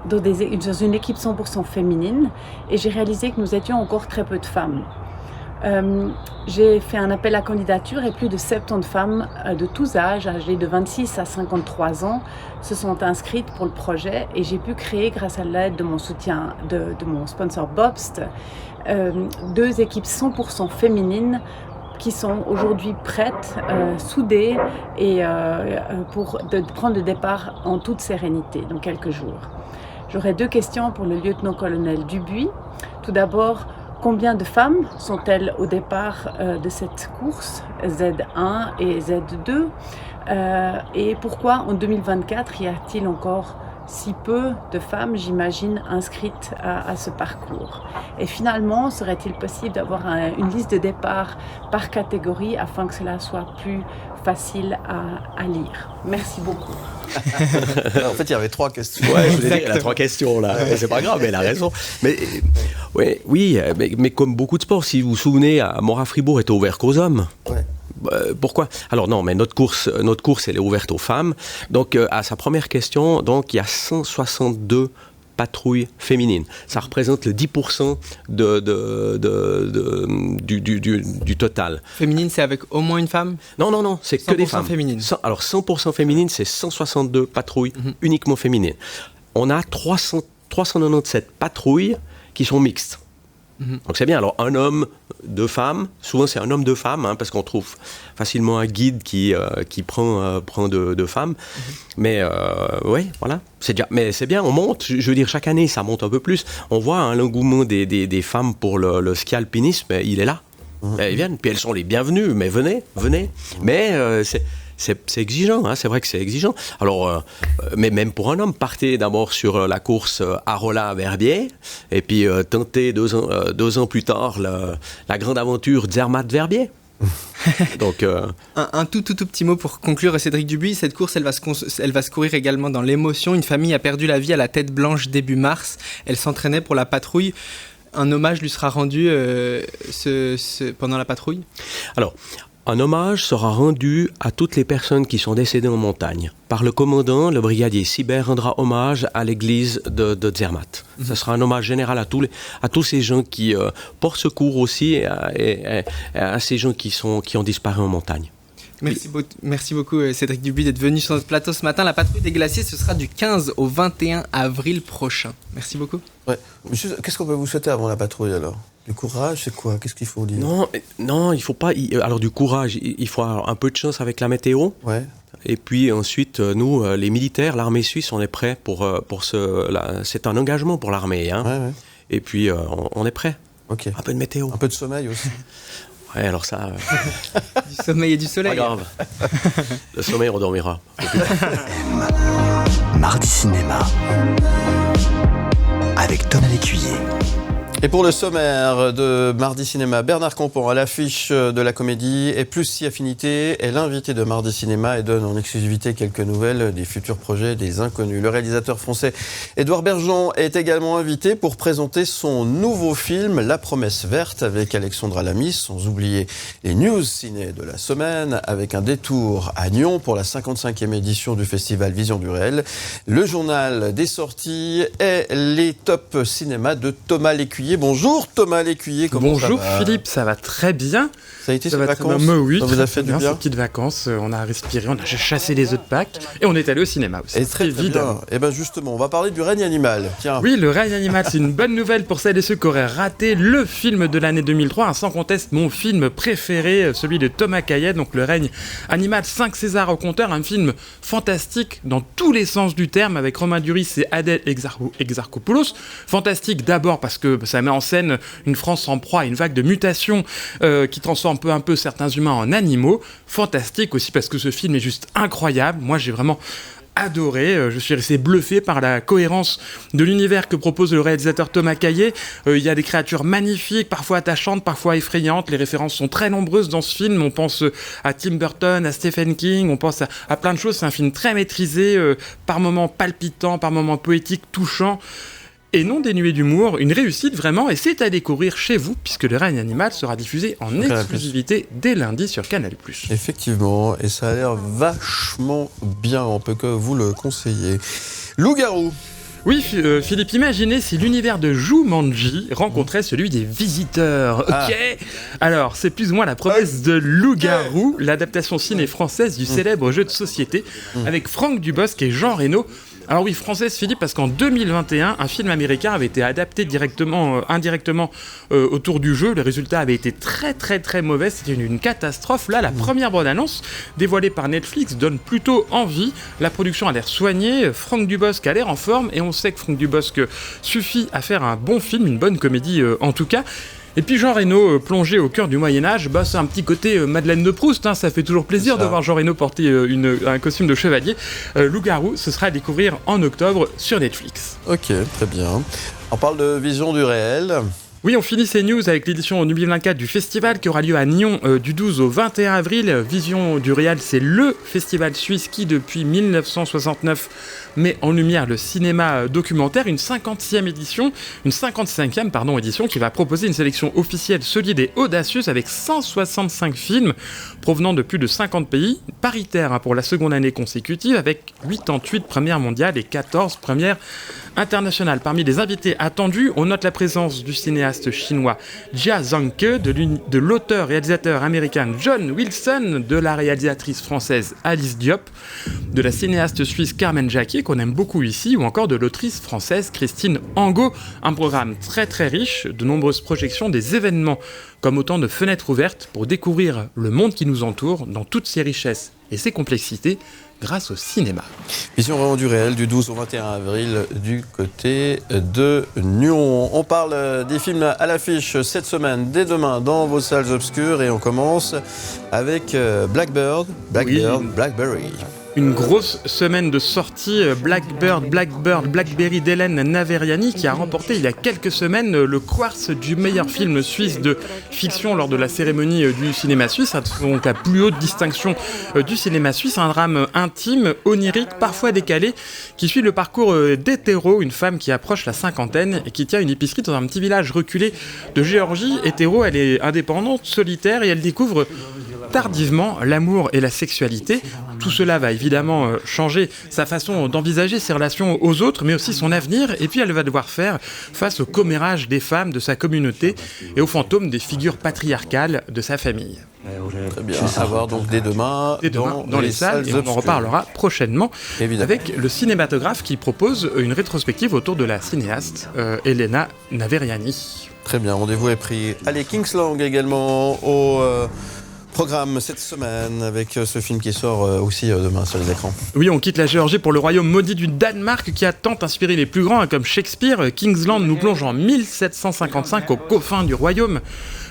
dans une équipe 100% féminine, et j'ai réalisé que nous étions encore très peu de femmes. J'ai fait un appel à candidature et plus de 70 femmes de tous âges, âgées de 26 à 53 ans, se sont inscrites pour le projet, et j'ai pu créer, grâce à l'aide de mon soutien, de mon sponsor Bobst, 2 équipes 100% féminines qui sont aujourd'hui prêtes, soudées et pour prendre le départ en toute sérénité dans quelques jours. J'aurais 2 questions pour le lieutenant-colonel Dubuis. Tout d'abord, combien de femmes sont-elles au départ de cette course Z1 et Z2 et pourquoi en 2024 y a-t-il encore si peu de femmes, j'imagine, inscrites à ce parcours? Et finalement, serait-il possible d'avoir une liste de départ par catégorie afin que cela soit plus facile à lire? Merci beaucoup. En fait, il y avait 3 questions. Ouais, je voulais dire, il y a 3 questions là. C'est pas grave, mais elle a raison. Mais comme beaucoup de sports, si vous vous souvenez, Morat-Fribourg était ouvert qu'aux hommes. Ouais. Pourquoi? Alors non, mais notre course, elle est ouverte aux femmes. Donc, à sa première question, donc il y a 162 patrouilles féminines. Ça représente le 10% du total. Féminine, c'est avec au moins une femme? Non, c'est que des femmes. 100% féminines. Alors 100% féminines, c'est 162 patrouilles uniquement féminines. On a 397 patrouilles qui sont mixtes. Donc c'est bien. Alors un homme, 2 femmes, souvent c'est un homme, 2 femmes, hein, parce qu'on trouve facilement un guide qui prend 2 femmes. Mais oui, voilà, c'est déjà. Mais c'est bien, on monte. Je veux dire, chaque année ça monte un peu plus. On voit l'engouement des femmes pour le ski alpinisme, il est là. Elles viennent, puis elles sont les bienvenues. Mais venez. Mais c'est exigeant, hein, c'est vrai que c'est exigeant. Alors, mais même pour un homme, partez d'abord sur la course Arolla-Verbier, et puis tentez 2 ans plus tard la grande aventure Zermatt-Verbier. Donc, un tout petit mot pour conclure, Cédric Dubuis. Cette course, elle va se courir également dans l'émotion. Une famille a perdu la vie à la Tête Blanche début mars. Elle s'entraînait pour la patrouille. Un hommage lui sera rendu pendant la patrouille. Alors, un hommage sera rendu à toutes les personnes qui sont décédées en montagne. Par le commandant, le brigadier Sibert rendra hommage à l'église de Zermatt. Ce sera un hommage général à tous ces gens qui portent secours aussi et à ces gens qui ont disparu en montagne. Merci beaucoup Cédric Dubuis d'être venu sur notre plateau ce matin. La patrouille des glaciers, ce sera du 15 au 21 avril prochain. Merci beaucoup. Ouais. Monsieur, qu'est-ce qu'on peut vous souhaiter avant la patrouille alors ? Du courage, c'est quoi ? Qu'est-ce qu'il faut dire ? Non, il faut pas. Alors du courage, il faut avoir un peu de chance avec la météo. Ouais. Et puis ensuite, nous, les militaires, l'armée suisse, on est prêts pour c'est un engagement pour l'armée. Hein. Ouais. Et puis on est prêts. Ok. Un peu de météo. Un peu de sommeil aussi. Ouais, alors ça... Du sommeil et du soleil. Pas grave. Le sommeil, on dormira. Mardi Cinéma. Avec Thomas Lécuyer. Et pour le sommaire de Mardi Cinéma, Bernard Campan à l'affiche de la comédie et Plus si affinité est l'invité de Mardi Cinéma et donne en exclusivité quelques nouvelles des futurs projets des inconnus. Le réalisateur français Édouard Bergeon est également invité pour présenter son nouveau film La Promesse Verte avec Alexandra Lamy, sans oublier les news ciné de la semaine avec un détour à Nyon pour la 55e édition du festival Vision du Réel, le journal des sorties et les top cinéma de Thomas Lécuyer. Bonjour Thomas Lécuyer, comment ça va ? Bonjour Philippe, ça va très bien. Ça a été ces vacances ? Oui, ça vous a fait du bien ? Ces petites vacances, on a respiré, on a chassé les œufs de Pâques et on est allé au cinéma aussi. Et très bien. Et bien justement, on va parler du règne animal. Tiens. Oui, le règne animal, c'est une bonne nouvelle pour celles et ceux qui auraient raté le film de l'année 2003, sans conteste mon film préféré, celui de Thomas Caillet, donc le règne animal, 5 Césars au compteur, un film fantastique dans tous les sens du terme avec Romain Duris et Adèle Exarchopoulos. Fantastique d'abord parce que ça met en scène une France en proie à une vague de mutations qui transforme peu à peu certains humains en animaux. Fantastique aussi parce que ce film est juste incroyable. Moi, j'ai vraiment adoré, je suis resté bluffé par la cohérence de l'univers que propose le réalisateur Thomas Caillet. Il y a des créatures magnifiques, parfois attachantes, parfois effrayantes. Les références sont très nombreuses dans ce film. On pense à Tim Burton, à Stephen King, on pense à plein de choses. C'est un film très maîtrisé, par moments palpitant, par moments poétique, touchant. Et non dénué d'humour, une réussite vraiment, et c'est à découvrir chez vous, puisque le règne animal sera diffusé en exclusivité dès lundi sur Canal+. Effectivement, et ça a l'air vachement bien, on peut que vous le conseiller. Loup-garou. Oui, Philippe, imaginez si l'univers de Jumanji rencontrait celui des Visiteurs. Ok. Alors, c'est plus ou moins la promesse de Loup-garou, l'adaptation ciné française du célèbre jeu de société, avec Franck Dubosc et Jean Reno. Alors oui, française Philippe, parce qu'en 2021, un film américain avait été adapté indirectement autour du jeu. Le résultat avait été très mauvais, c'était une catastrophe. Là, la première bande-annonce, dévoilée par Netflix, donne plutôt envie. La production a l'air soignée, Franck Dubosc a l'air en forme, et on sait que Franck Dubosc suffit à faire un bon film, une bonne comédie en tout cas. Et puis Jean Reno, plongé au cœur du Moyen-Âge, c'est un petit côté Madeleine de Proust, hein, ça fait toujours plaisir de voir Jean Reno porter un costume de chevalier. Loup-garou, ce sera à découvrir en octobre sur Netflix. Ok, très bien. On parle de Vision du Réel. Oui, on finit ces news avec l'édition 2024 du festival qui aura lieu à Nyon du 12 au 21 avril. Vision du Réel, c'est le festival suisse qui, depuis 1969, met en lumière le cinéma documentaire. Une 55e édition qui va proposer une sélection officielle solide et audacieuse avec 165 films provenant de plus de 50 pays, paritaire pour la seconde année consécutive avec 88 premières mondiales et 14 premières internationales. Parmi les invités attendus, on note la présence du cinéaste chinois Jia Zhangke, de l'auteur-réalisateur américain John Wilson, de la réalisatrice française Alice Diop, de la cinéaste suisse Carmen Jacquier, qu'on aime beaucoup ici, ou encore de l'autrice française Christine Angot. Un programme très très riche, de nombreuses projections, des événements comme autant de fenêtres ouvertes pour découvrir le monde qui nous entoure dans toutes ses richesses et ses complexités grâce au cinéma. Vision vraiment du réel du 12 au 21 avril du côté de Nyon. On parle des films à l'affiche cette semaine, dès demain, dans vos salles obscures, et on commence avec Blackbird, Blackberry. Une grosse semaine de sorties, Blackberry d'Hélène Naveriani, qui a remporté il y a quelques semaines le Quartz du meilleur film suisse de fiction lors de la cérémonie du cinéma suisse, donc la plus haute distinction du cinéma suisse. Un drame intime, onirique, parfois décalé, qui suit le parcours d'Hétéro, une femme qui approche la cinquantaine et qui tient une épicerie dans un petit village reculé de Géorgie. Hétéro, elle est indépendante, solitaire, et elle découvre tardivement l'amour et la sexualité. Tout cela va évidemment changer sa façon d'envisager ses relations aux autres, mais aussi son avenir. Et puis elle va devoir faire face au commérage des femmes de sa communauté et aux fantômes des figures patriarcales de sa famille. Très bien, à voir donc dès demain dans les salles, et on en reparlera prochainement, évidemment, avec le cinématographe qui propose une rétrospective autour de la cinéaste Elena Naveriani. Très bien, rendez-vous est pris. Allez, Kingsland également au programme cette semaine avec ce film qui sort aussi demain sur les écrans. Oui, on quitte la Géorgie pour le royaume maudit du Danemark qui a tant inspiré les plus grands comme Shakespeare. Kingsland nous plonge en 1755 aux confins du royaume.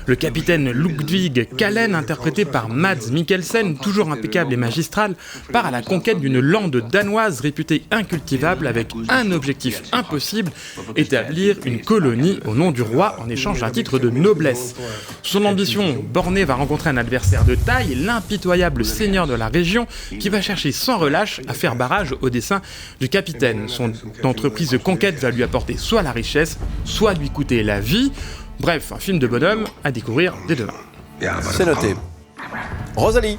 Le capitaine Ludwig Kallen, interprété par Mads Mikkelsen, toujours impeccable et magistral, part à la conquête d'une lande danoise réputée incultivable avec un objectif impossible, établir une colonie au nom du roi en échange d'un titre de noblesse. Son ambition bornée va rencontrer un adversaire de taille, l'impitoyable seigneur de la région, qui va chercher sans relâche à faire barrage au dessein du capitaine. Son entreprise de conquête va lui apporter soit la richesse, soit lui coûter la vie. Bref, un film de bonhomme à découvrir dès demain. C'est noté. Rosalie.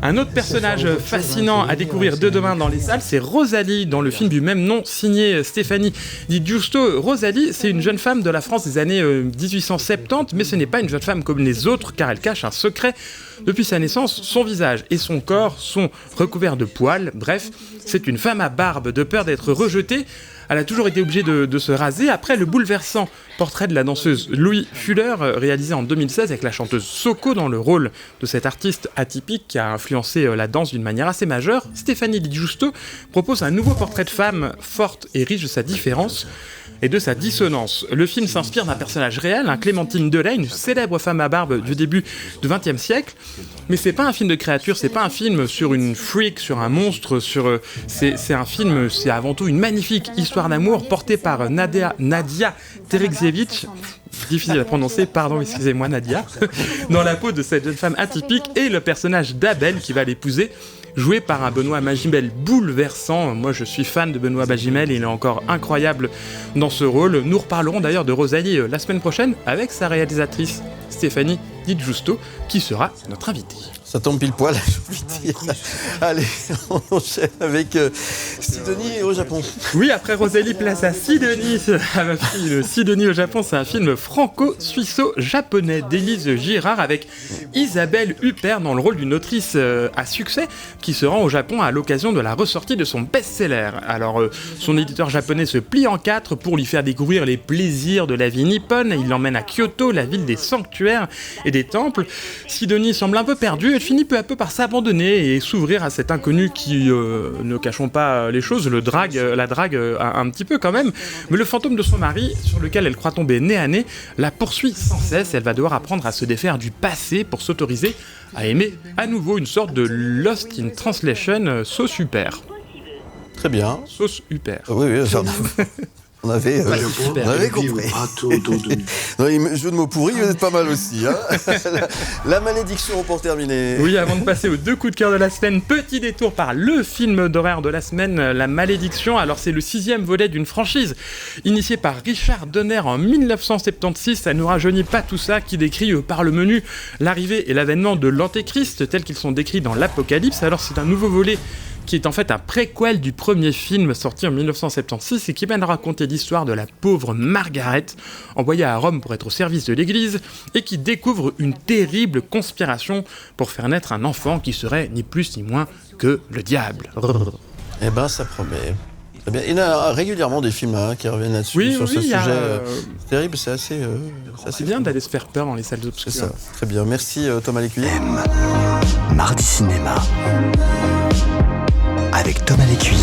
Un autre personnage fascinant à découvrir dès demain dans les salles, c'est Rosalie, dans le film du même nom, signé Stéphanie Di Giusto. Rosalie, c'est une jeune femme de la France des années 1870, mais ce n'est pas une jeune femme comme les autres, car elle cache un secret. Depuis sa naissance, son visage et son corps sont recouverts de poils. Bref, c'est une femme à barbe, de peur d'être rejetée. Elle a toujours été obligée de se raser après le bouleversant portrait de la danseuse Louis Fuller, réalisé en 2016 avec la chanteuse Soko dans le rôle de cette artiste atypique qui a influencé la danse d'une manière assez majeure. Stéphanie Di Giusto propose un nouveau portrait de femme forte et riche de sa différence et de sa dissonance. Le film s'inspire d'un personnage réel, Clémentine Delay, une célèbre femme à barbe du début du XXe siècle. Mais c'est pas un film de créature, c'est pas un film sur une freak, sur un monstre, c'est un film, c'est avant tout une magnifique histoire d'amour portée par Nadia Terexiewicz, difficile à prononcer, pardon, excusez-moi Nadia, dans la peau de cette jeune femme atypique, et le personnage d'Abel qui va l'épouser, joué par un Benoît Magimel bouleversant. Moi je suis fan de Benoît Magimel, il est encore incroyable dans ce rôle. Nous reparlerons d'ailleurs de Rosalie la semaine prochaine avec sa réalisatrice Stéphanie Di Giusto qui sera notre invitée. Ça tombe pile poil, j'ai envie de dire. Allez, on enchaîne avec Sidonie au Japon. Oui, après Rosalie, place à Sidonie. Sidonie au Japon, c'est un film franco-suisso-japonais d'Élise Girard avec Isabelle Huppert dans le rôle d'une autrice à succès qui se rend au Japon à l'occasion de la ressortie de son best-seller. Alors, son éditeur japonais se plie en quatre pour lui faire découvrir les plaisirs de la vie nippone. Il l'emmène à Kyoto, la ville des sanctuaires et des temples. Sidonie semble un peu perdue. Elle finit peu à peu par s'abandonner et s'ouvrir à cet inconnu qui, ne cachons pas les choses, la drague un petit peu quand même. Mais le fantôme de son mari, sur lequel elle croit tomber nez à nez, la poursuit sans cesse. Elle va devoir apprendre à se défaire du passé pour s'autoriser à aimer à nouveau, une sorte de Lost in Translation sauce Huppert. Très bien. Sauce Huppert. Oui, on avait compris. Jeu de mots pourris, vous êtes pas mal aussi. Hein. La malédiction pour terminer. Oui, avant de passer aux deux coups de cœur de la semaine, petit détour par le film d'horreur de la semaine, La Malédiction. Alors c'est le 6e volet d'une franchise initiée par Richard Donner en 1976. Ça ne rajeunit pas tout ça, qui décrit par le menu l'arrivée et l'avènement de l'Antéchrist tels qu'ils sont décrits dans l'Apocalypse. Alors c'est un nouveau volet qui est en fait un préquel du premier film sorti en 1976 et qui va nous raconter l'histoire de la pauvre Margaret, envoyée à Rome pour être au service de l'église, et qui découvre une terrible conspiration pour faire naître un enfant qui serait ni plus ni moins que le diable. Eh ben ça promet. Très bien. Il y a régulièrement des films qui reviennent là-dessus, sur ce sujet. C'est terrible, c'est assez... c'est bien d'aller se faire peur dans les salles obscures. C'est ça, très bien. Merci Thomas Lécuyer. Mardi Cinéma avec Thomas Lécuyer.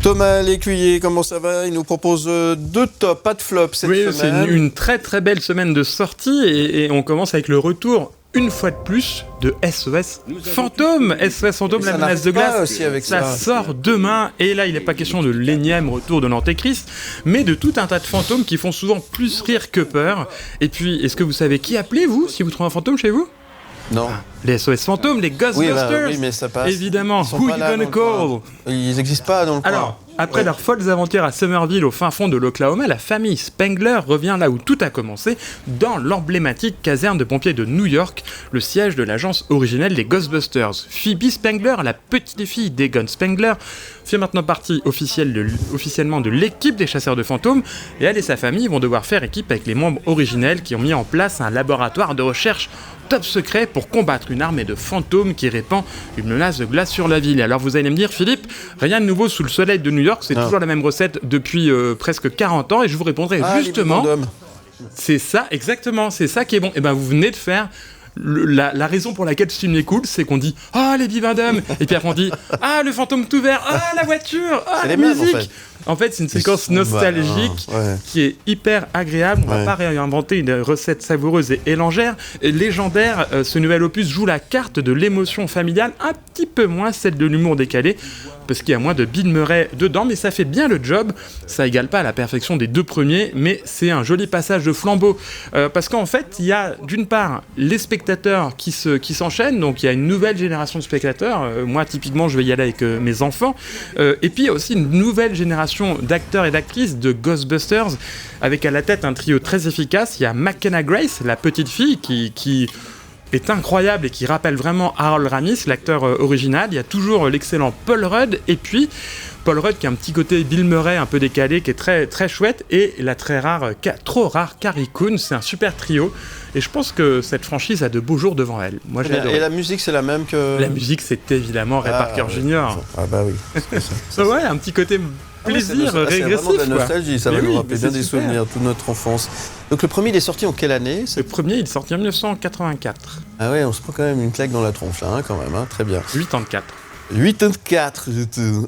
Thomas Lécuyer, comment ça va ? Il nous propose 2 tops, pas de flop cette semaine. Oui, c'est une très très belle semaine de sortie et on commence avec le retour, une fois de plus, de SOS Fantôme. SOS Fantôme, la menace de glace, aussi avec ça sort demain. Et là, il n'est pas question de l'énième retour de l'Antéchrist, mais de tout un tas de fantômes qui font souvent plus rire que peur. Et puis, est-ce que vous savez qui appeler, vous, si vous trouvez un fantôme chez vous ? Non. Les SOS Fantômes, les Ghostbusters. Oui, mais ça passe. Évidemment. Who you gonna call ? Ils n'existent pas dans le coin. Alors, après leurs folles aventures à Summerville, au fin fond de l'Oklahoma, la famille Spengler revient là où tout a commencé, dans l'emblématique caserne de pompiers de New York, le siège de l'agence originelle des Ghostbusters. Phoebe Spengler, la petite fille d'Egon Spengler, fait maintenant partie officiellement de l'équipe des chasseurs de fantômes, et elle et sa famille vont devoir faire équipe avec les membres originels qui ont mis en place un laboratoire de recherche top secret pour combattre une armée de fantômes qui répand une menace de glace sur la ville. Alors vous allez me dire, Philippe, rien de nouveau sous le soleil de New York, c'est toujours la même recette depuis presque 40 ans, et je vous répondrai justement, c'est ça, exactement, c'est ça qui est bon. Et ben vous venez de faire la raison pour laquelle ce film est cool, c'est qu'on dit « Ah, les Bivindum !» et puis après on dit « Ah, le fantôme tout vert !»« Ah, la voiture !»« Ah, la musique !» En fait, c'est une séquence nostalgique qui est hyper agréable. On va pas réinventer une recette savoureuse et légendaire. Ce nouvel opus joue la carte de l'émotion familiale, un petit peu moins celle de l'humour décalé, parce qu'il y a moins de Bill Murray dedans, mais ça fait bien le job. Ça égale pas à la perfection des 2 premiers, mais c'est un joli passage de flambeau. Parce qu'en fait, il y a d'une part les spectateurs qui s'enchaînent, donc il y a une nouvelle génération de spectateurs. Moi, typiquement, je vais y aller avec mes enfants. Et puis, il y a aussi une nouvelle génération d'acteurs et d'actrices de Ghostbusters, avec à la tête un trio très efficace. Il y a McKenna Grace, la petite fille qui est incroyable et qui rappelle vraiment Harold Ramis, l'acteur original. Il y a toujours l'excellent Paul Rudd, et puis Paul Rudd qui a un petit côté Bill Murray un peu décalé, qui est très, très chouette, et la trop rare Carrie Coon. C'est un super trio, et je pense que cette franchise a de beaux jours devant elle. Moi, je l'adore. Et la musique, c'est la même que... La musique, c'est évidemment Ray Parker Jr. Ah bah oui. Ça ouais, un petit côté... plaisir régressif. C'est vraiment de la nostalgie, ça va nous rappeler bien des super souvenirs, toute notre enfance. Donc le premier, il est sorti en quelle année ? Le premier, il est sorti en 1984. Ah ouais, on se prend quand même une claque dans la tronche, là, quand même, très bien. 84. 84,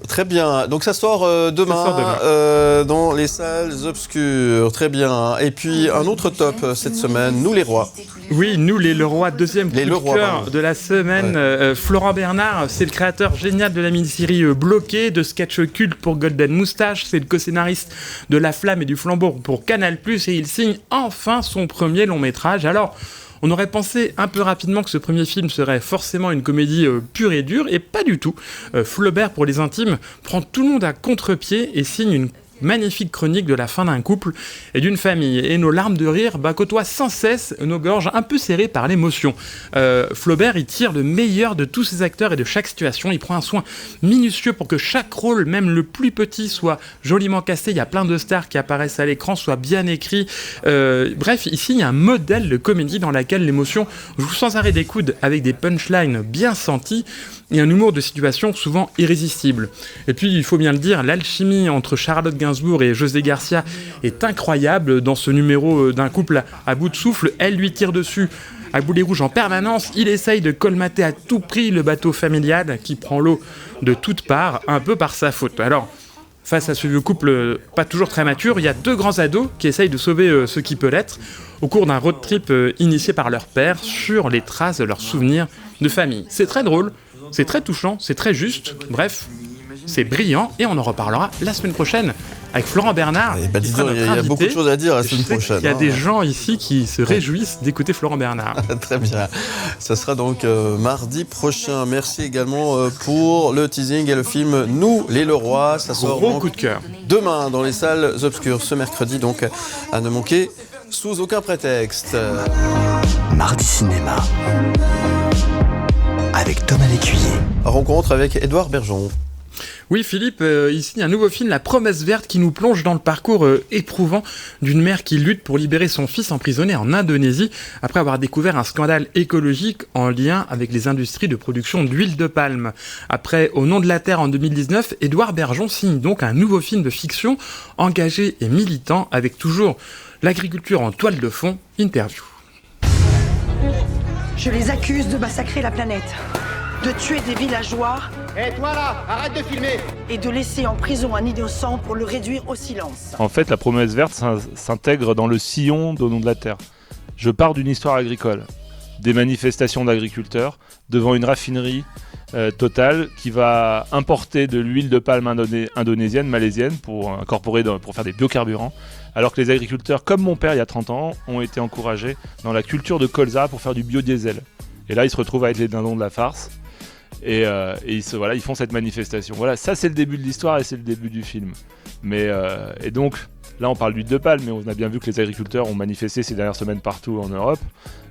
très bien. Donc ça sort demain, dans les salles obscures, très bien. Et puis un autre top cette semaine, Nous les Rois. Oui, Nous les Leroy, deuxième coup de cœur de la semaine. Florent Bernard, c'est le créateur génial de la mini-série Bloqué, de sketch culte pour Golden Moustache, c'est le co-scénariste de La Flamme et du Flambeau pour Canal+, et il signe enfin son premier long métrage. Alors, on aurait pensé un peu rapidement que ce premier film serait forcément une comédie pure et dure, et pas du tout. Flaubert, pour les intimes, prend tout le monde à contre-pied et signe une magnifique chronique de la fin d'un couple et d'une famille. Et nos larmes de rire côtoient sans cesse nos gorges un peu serrées par l'émotion. Flaubert, il tire le meilleur de tous ses acteurs et de chaque situation. Il prend un soin minutieux pour que chaque rôle, même le plus petit, soit joliment casté. Il y a plein de stars qui apparaissent à l'écran, soit bien écrit. Bref, ici, il y a un modèle de comédie dans laquelle l'émotion joue sans arrêt des coudes avec des punchlines bien senties et un humour de situation souvent irrésistible. Et puis, il faut bien le dire, l'alchimie entre Charlotte Gainsbourg et José Garcia est incroyable dans ce numéro d'un couple à bout de souffle. Elle lui tire dessus à boulet rouge en permanence. Il essaye de colmater à tout prix le bateau familial qui prend l'eau de toutes parts, un peu par sa faute. Alors, face à ce vieux couple pas toujours très mature, il y a 2 grands ados qui essayent de sauver ce qui peut l'être au cours d'un road trip initié par leur père sur les traces de leurs souvenirs de famille. C'est très drôle, c'est très touchant, c'est très juste, bref, c'est brillant, et on en reparlera la semaine prochaine avec Florent Bernard. Il y a beaucoup de choses à dire la semaine prochaine. Il y a des gens ici qui se réjouissent d'écouter Florent Bernard. Très bien. Ça sera donc mardi prochain. Merci également pour le teasing et le film Nous les Leroy. Ça sort gros coup de cœur demain dans les salles obscures, ce mercredi, donc à ne manquer sous aucun prétexte. Mardi Cinéma avec Thomas Lécuyer. Rencontre avec Édouard Bergeon. Oui, Philippe, il signe un nouveau film, La Promesse Verte, qui nous plonge dans le parcours éprouvant d'une mère qui lutte pour libérer son fils emprisonné en Indonésie après avoir découvert un scandale écologique en lien avec les industries de production d'huile de palme. Après Au nom de la terre en 2019, Édouard Bergeon signe donc un nouveau film de fiction engagé et militant avec toujours l'agriculture en toile de fond. Interview. Je les accuse de massacrer la planète, de tuer des villageois. Et toi là, arrête de filmer! Et de laisser en prison un innocent pour le réduire au silence. En fait, La Promesse Verte s'intègre dans le sillon d'Au nom de la terre. Je pars d'une histoire agricole, des manifestations d'agriculteurs devant une raffinerie Total qui va importer de l'huile de palme indonésienne, malaisienne pour incorporer pour faire des biocarburants, alors que les agriculteurs, comme mon père il y a 30 ans, ont été encouragés dans la culture de colza pour faire du biodiesel. Et là, ils se retrouvent à être les dindons de la farce. Et ils font cette manifestation. Voilà, ça c'est le début de l'histoire et c'est le début du film. Et donc, là on parle d'huile de palme, mais on a bien vu que les agriculteurs ont manifesté ces dernières semaines partout en Europe.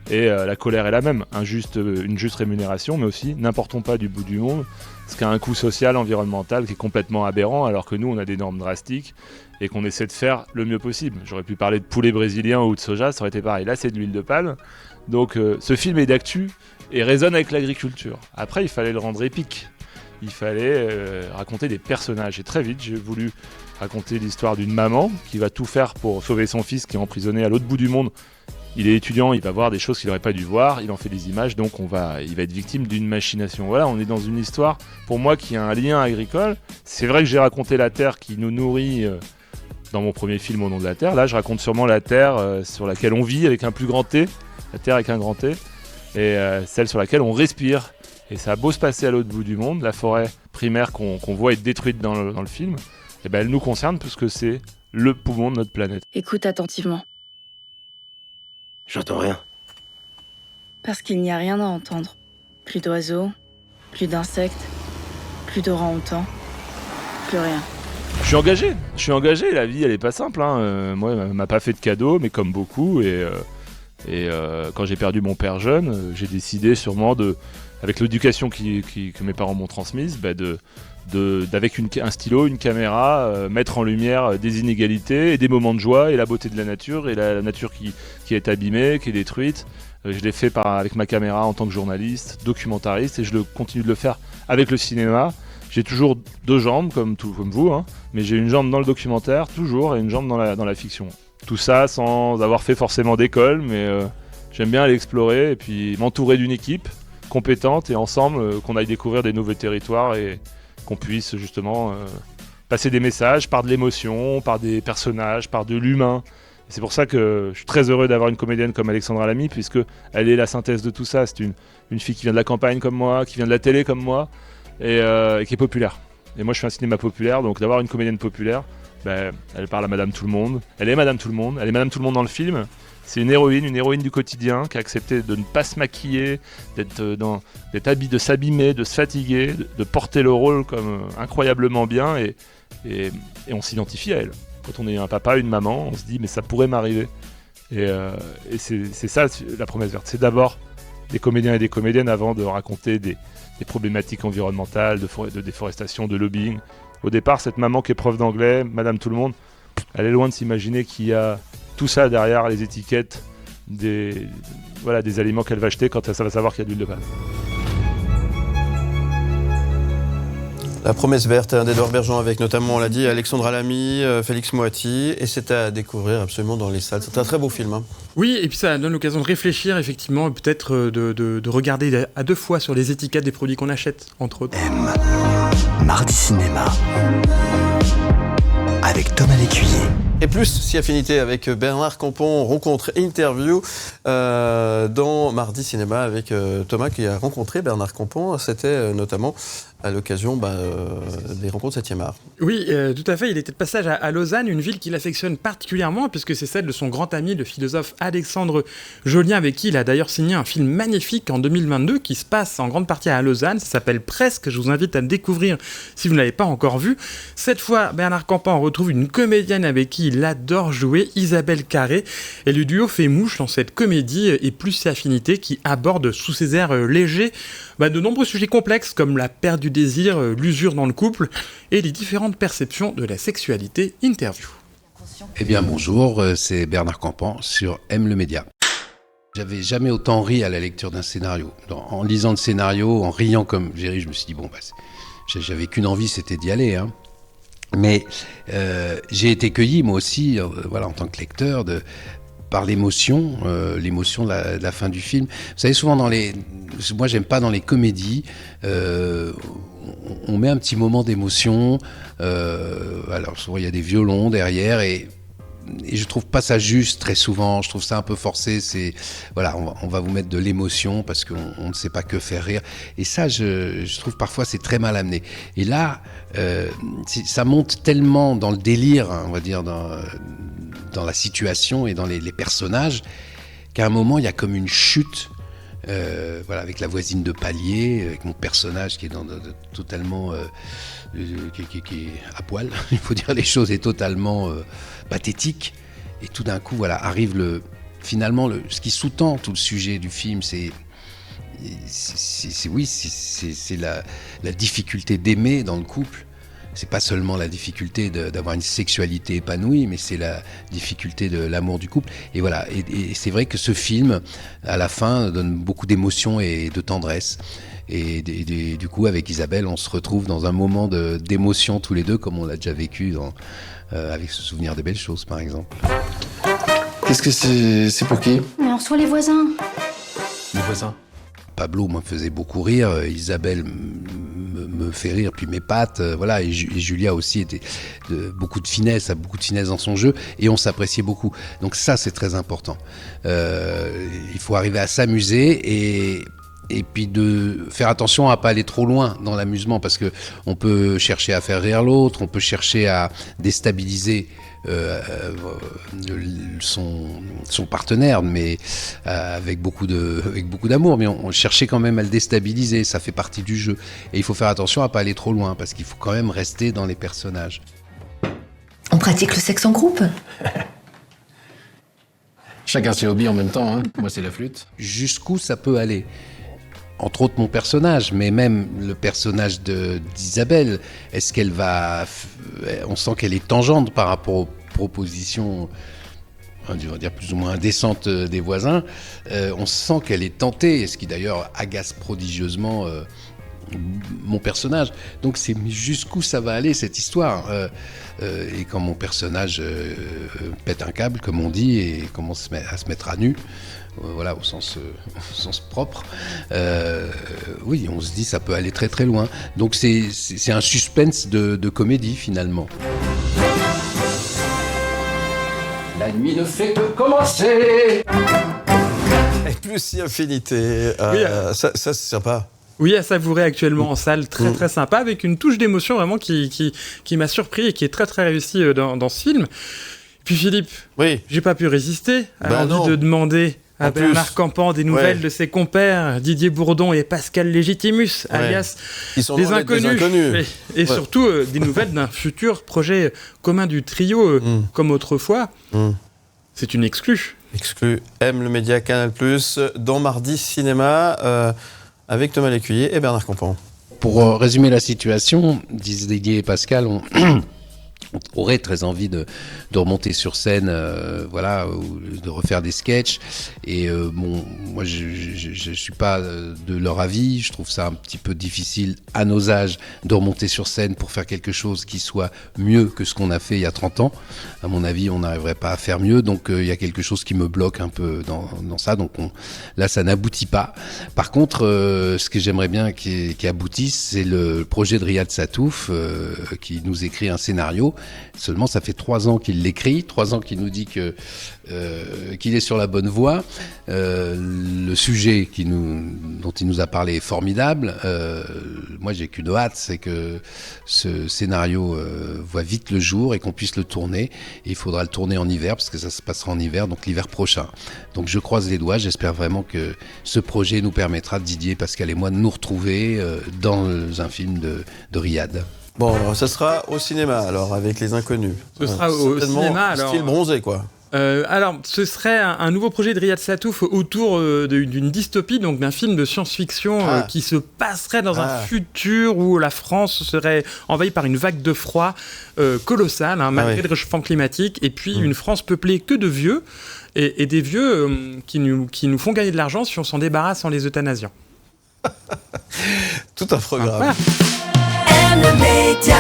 Et la colère est la même, une juste rémunération, mais aussi n'importons pas du bout du monde, ce qui a un coût social, environnemental qui est complètement aberrant, alors que nous on a des normes drastiques et qu'on essaie de faire le mieux possible. J'aurais pu parler de poulet brésilien ou de soja, ça aurait été pareil. Là c'est de l'huile de palme. Donc ce film est d'actu et résonne avec l'agriculture. Après il fallait le rendre épique, il fallait raconter des personnages. Et très vite j'ai voulu raconter l'histoire d'une maman qui va tout faire pour sauver son fils qui est emprisonné à l'autre bout du monde. Il est étudiant, il va voir des choses qu'il n'aurait pas dû voir, il en fait des images, donc il va être victime d'une machination. Voilà, on est dans une histoire, pour moi, qui a un lien agricole. C'est vrai que j'ai raconté la terre qui nous nourrit dans mon premier film Au nom de la terre. Là, je raconte sûrement la terre sur laquelle on vit avec un plus grand T, la terre avec un grand T, et celle sur laquelle on respire. Et ça a beau se passer à l'autre bout du monde, la forêt primaire qu'on voit être détruite dans le film, et ben elle nous concerne puisque c'est le poumon de notre planète. Écoute attentivement. J'entends rien. Parce qu'il n'y a rien à entendre. Plus d'oiseaux, plus d'insectes, plus d'orang-outans, plus rien. Je suis engagé, la vie elle est pas simple. Moi elle m'a pas fait de cadeau, mais comme beaucoup. Et quand j'ai perdu mon père jeune, j'ai décidé sûrement avec l'éducation que mes parents m'ont transmise, avec un stylo, une caméra, mettre en lumière des inégalités et des moments de joie et la beauté de la nature et la nature qui est abîmée, qui est détruite. Je l'ai fait avec ma caméra en tant que journaliste, documentariste, et je continue de le faire avec le cinéma. J'ai toujours deux jambes comme vous, mais j'ai une jambe dans le documentaire toujours et une jambe dans la fiction. Tout ça sans avoir fait forcément d'école, mais j'aime bien aller explorer et puis m'entourer d'une équipe compétente et ensemble qu'on aille découvrir des nouveaux territoires et qu'on puisse justement passer des messages par de l'émotion, par des personnages, par de l'humain. Et c'est pour ça que je suis très heureux d'avoir une comédienne comme Alexandra Lamy, puisque elle est la synthèse de tout ça. C'est une fille qui vient de la campagne comme moi, qui vient de la télé comme moi, et qui est populaire. Et moi je fais un cinéma populaire, donc d'avoir une comédienne populaire, elle parle à Madame Tout-le-Monde. Elle est Madame Tout-le-Monde, dans le film. C'est une héroïne du quotidien qui a accepté de ne pas se maquiller, de s'abîmer, de se fatiguer, de porter le rôle comme incroyablement bien et on s'identifie à elle. Quand on est un papa, une maman, on se dit mais ça pourrait m'arriver. Et c'est ça la promesse verte. C'est d'abord des comédiens et des comédiennes avant de raconter des problématiques environnementales, de déforestation, de lobbying. Au départ, cette maman qui est prof d'anglais, Madame Tout-le-Monde, elle est loin de s'imaginer qu'il y a tout ça derrière les étiquettes des aliments qu'elle va acheter quand elle va savoir qu'il y a de l'huile de palme. La promesse verte d'Édouard Bergeon avec notamment, on l'a dit, Alexandra Lamy, Félix Moati, et c'est à découvrir absolument dans les salles. C'est un très beau film. Oui, et puis ça donne l'occasion de réfléchir, effectivement, peut-être de regarder à deux fois sur les étiquettes des produits qu'on achète, entre autres. Mardi Cinéma avec Thomas Lécuyer. Et plus si affinité avec Bernard Campan, rencontre interview dans Mardi Cinéma avec Thomas qui a rencontré Bernard Campan. C'était notamment à l'occasion des rencontres 7e art. Oui, tout à fait. Il était de passage à Lausanne, une ville qu'il affectionne particulièrement puisque c'est celle de son grand ami, le philosophe Alexandre Jolien, avec qui il a d'ailleurs signé un film magnifique en 2022 qui se passe en grande partie à Lausanne. Ça s'appelle Presque. Je vous invite à le découvrir si vous ne l'avez pas encore vu. Cette fois, Bernard Campan retrouve une comédienne avec qui aussi il adore jouer, Isabelle Carré. Et le duo fait mouche dans cette comédie et plus ses affinités qui aborde sous ses airs légers de nombreux sujets complexes comme la perte du désir, l'usure dans le couple et les différentes perceptions de la sexualité. Interview. Eh bien bonjour, c'est Bernard Campan sur M le Média. J'avais jamais autant ri à la lecture d'un scénario. En lisant le scénario, en riant comme j'ai ri, je me suis dit j'avais qu'une envie, c'était d'y aller. Mais j'ai été cueilli moi aussi, en tant que lecteur, par l'émotion de la fin du film. Vous savez, souvent moi j'aime pas dans les comédies, on met un petit moment d'émotion, alors souvent il y a des violons derrière et je trouve pas ça juste très souvent, je trouve ça un peu forcé, on va vous mettre de l'émotion parce qu'on ne sait pas que faire rire, et ça je trouve parfois c'est très mal amené, et là ça monte tellement dans le délire, on va dire dans la situation et dans les personnages, qu'à un moment il y a comme une chute, avec la voisine de palier, avec mon personnage qui est totalement qui est à poil, il faut dire les choses, est totalement pathétique, et tout d'un coup arrive ce qui sous-tend tout le sujet du film, c'est la difficulté d'aimer dans le couple. C'est pas seulement la difficulté d'avoir une sexualité épanouie, mais c'est la difficulté de l'amour du couple. Et voilà. Et c'est vrai que ce film, à la fin, donne beaucoup d'émotion et de tendresse. Et du coup, avec Isabelle, on se retrouve dans un moment d'émotion tous les deux, comme on l'a déjà vécu avec ce souvenir des belles choses, par exemple. Qu'est-ce que c'est pour qui ? Mais on reçoit les voisins. Les voisins ? Pablo me faisait beaucoup rire, Isabelle me fait rire, puis m'épate, et Julia aussi était beaucoup de finesse, a beaucoup de finesse dans son jeu, et on s'appréciait beaucoup. Donc ça, c'est très important. Il faut arriver à s'amuser et puis de faire attention à pas aller trop loin dans l'amusement, parce que on peut chercher à faire rire l'autre, on peut chercher à déstabiliser son partenaire, mais avec beaucoup d'amour, mais on cherchait quand même à le déstabiliser, ça fait partie du jeu, et il faut faire attention à pas aller trop loin, parce qu'il faut quand même rester dans les personnages. On pratique le sexe en groupe. Chacun ses hobbies en même temps, Moi c'est la flûte. Jusqu'où ça peut aller ? Entre autres mon personnage, mais même le personnage d'Isabelle, est-ce qu'elle va... On sent qu'elle est tangente par rapport aux propositions, on va dire plus ou moins indécentes des voisins. On sent qu'elle est tentée, ce qui d'ailleurs agace prodigieusement mon personnage. Donc c'est jusqu'où ça va aller cette histoire. Et quand mon personnage pète un câble, comme on dit, et commence à se mettre à nu, au sens propre, oui, on se dit ça peut aller très très loin. Donc c'est un suspense de comédie finalement. La nuit ne fait que commencer. Et plus si affinité, ça c'est sympa. Oui, à savourer actuellement en salle, très très sympa, avec une touche d'émotion vraiment qui m'a surpris et qui est très très réussie dans ce film. Puis Philippe, j'ai pas pu résister à l'envie de demander à Bernard Campan des nouvelles de ses compères Didier Bourdon et Pascal Légitimus, alias des Inconnus. Et surtout des nouvelles d'un futur projet commun du trio, comme autrefois. C'est une exclue. Exclue. M le Média Canal+, dans Mardi Cinéma, avec Thomas Lécuyer et Bernard Campan. Pour résumer la situation, Didier et Pascal ont aurait très envie de remonter sur scène, ou de refaire des sketchs. Et moi je suis pas de leur avis. Je trouve ça un petit peu difficile à nos âges de remonter sur scène pour faire quelque chose qui soit mieux que ce qu'on a fait il y a 30 ans. À mon avis, on n'arriverait pas à faire mieux. Donc il y a quelque chose qui me bloque un peu dans ça. Donc là, ça n'aboutit pas. Par contre, ce que j'aimerais bien qui aboutisse, c'est le projet de Riyad Satouf qui nous écrit un scénario. Seulement, ça fait 3 ans qu'il l'écrit, 3 ans qu'il nous dit qu'il est sur la bonne voie. Le sujet dont il nous a parlé est formidable. Moi, j'ai qu'une hâte, c'est que ce scénario voit vite le jour et qu'on puisse le tourner. Et il faudra le tourner en hiver, parce que ça se passera en hiver, donc l'hiver prochain. Donc je croise les doigts, j'espère vraiment que ce projet nous permettra, Didier, Pascal et moi, de nous retrouver dans un film de Riyad. Bon, ça sera au cinéma, alors, avec Les Inconnus. Ce sera au cinéma, alors... Style bronzé, quoi. Alors, ce serait un nouveau projet de Riyad Satouf autour d'une dystopie, donc d'un film de science-fiction qui se passerait dans un futur où la France serait envahie par une vague de froid colossale, malgré le réchauffement climatique, et puis une France peuplée que de vieux, et des vieux qui nous font gagner de l'argent si on s'en débarrasse en les euthanasiant. Tout un programme. M Média.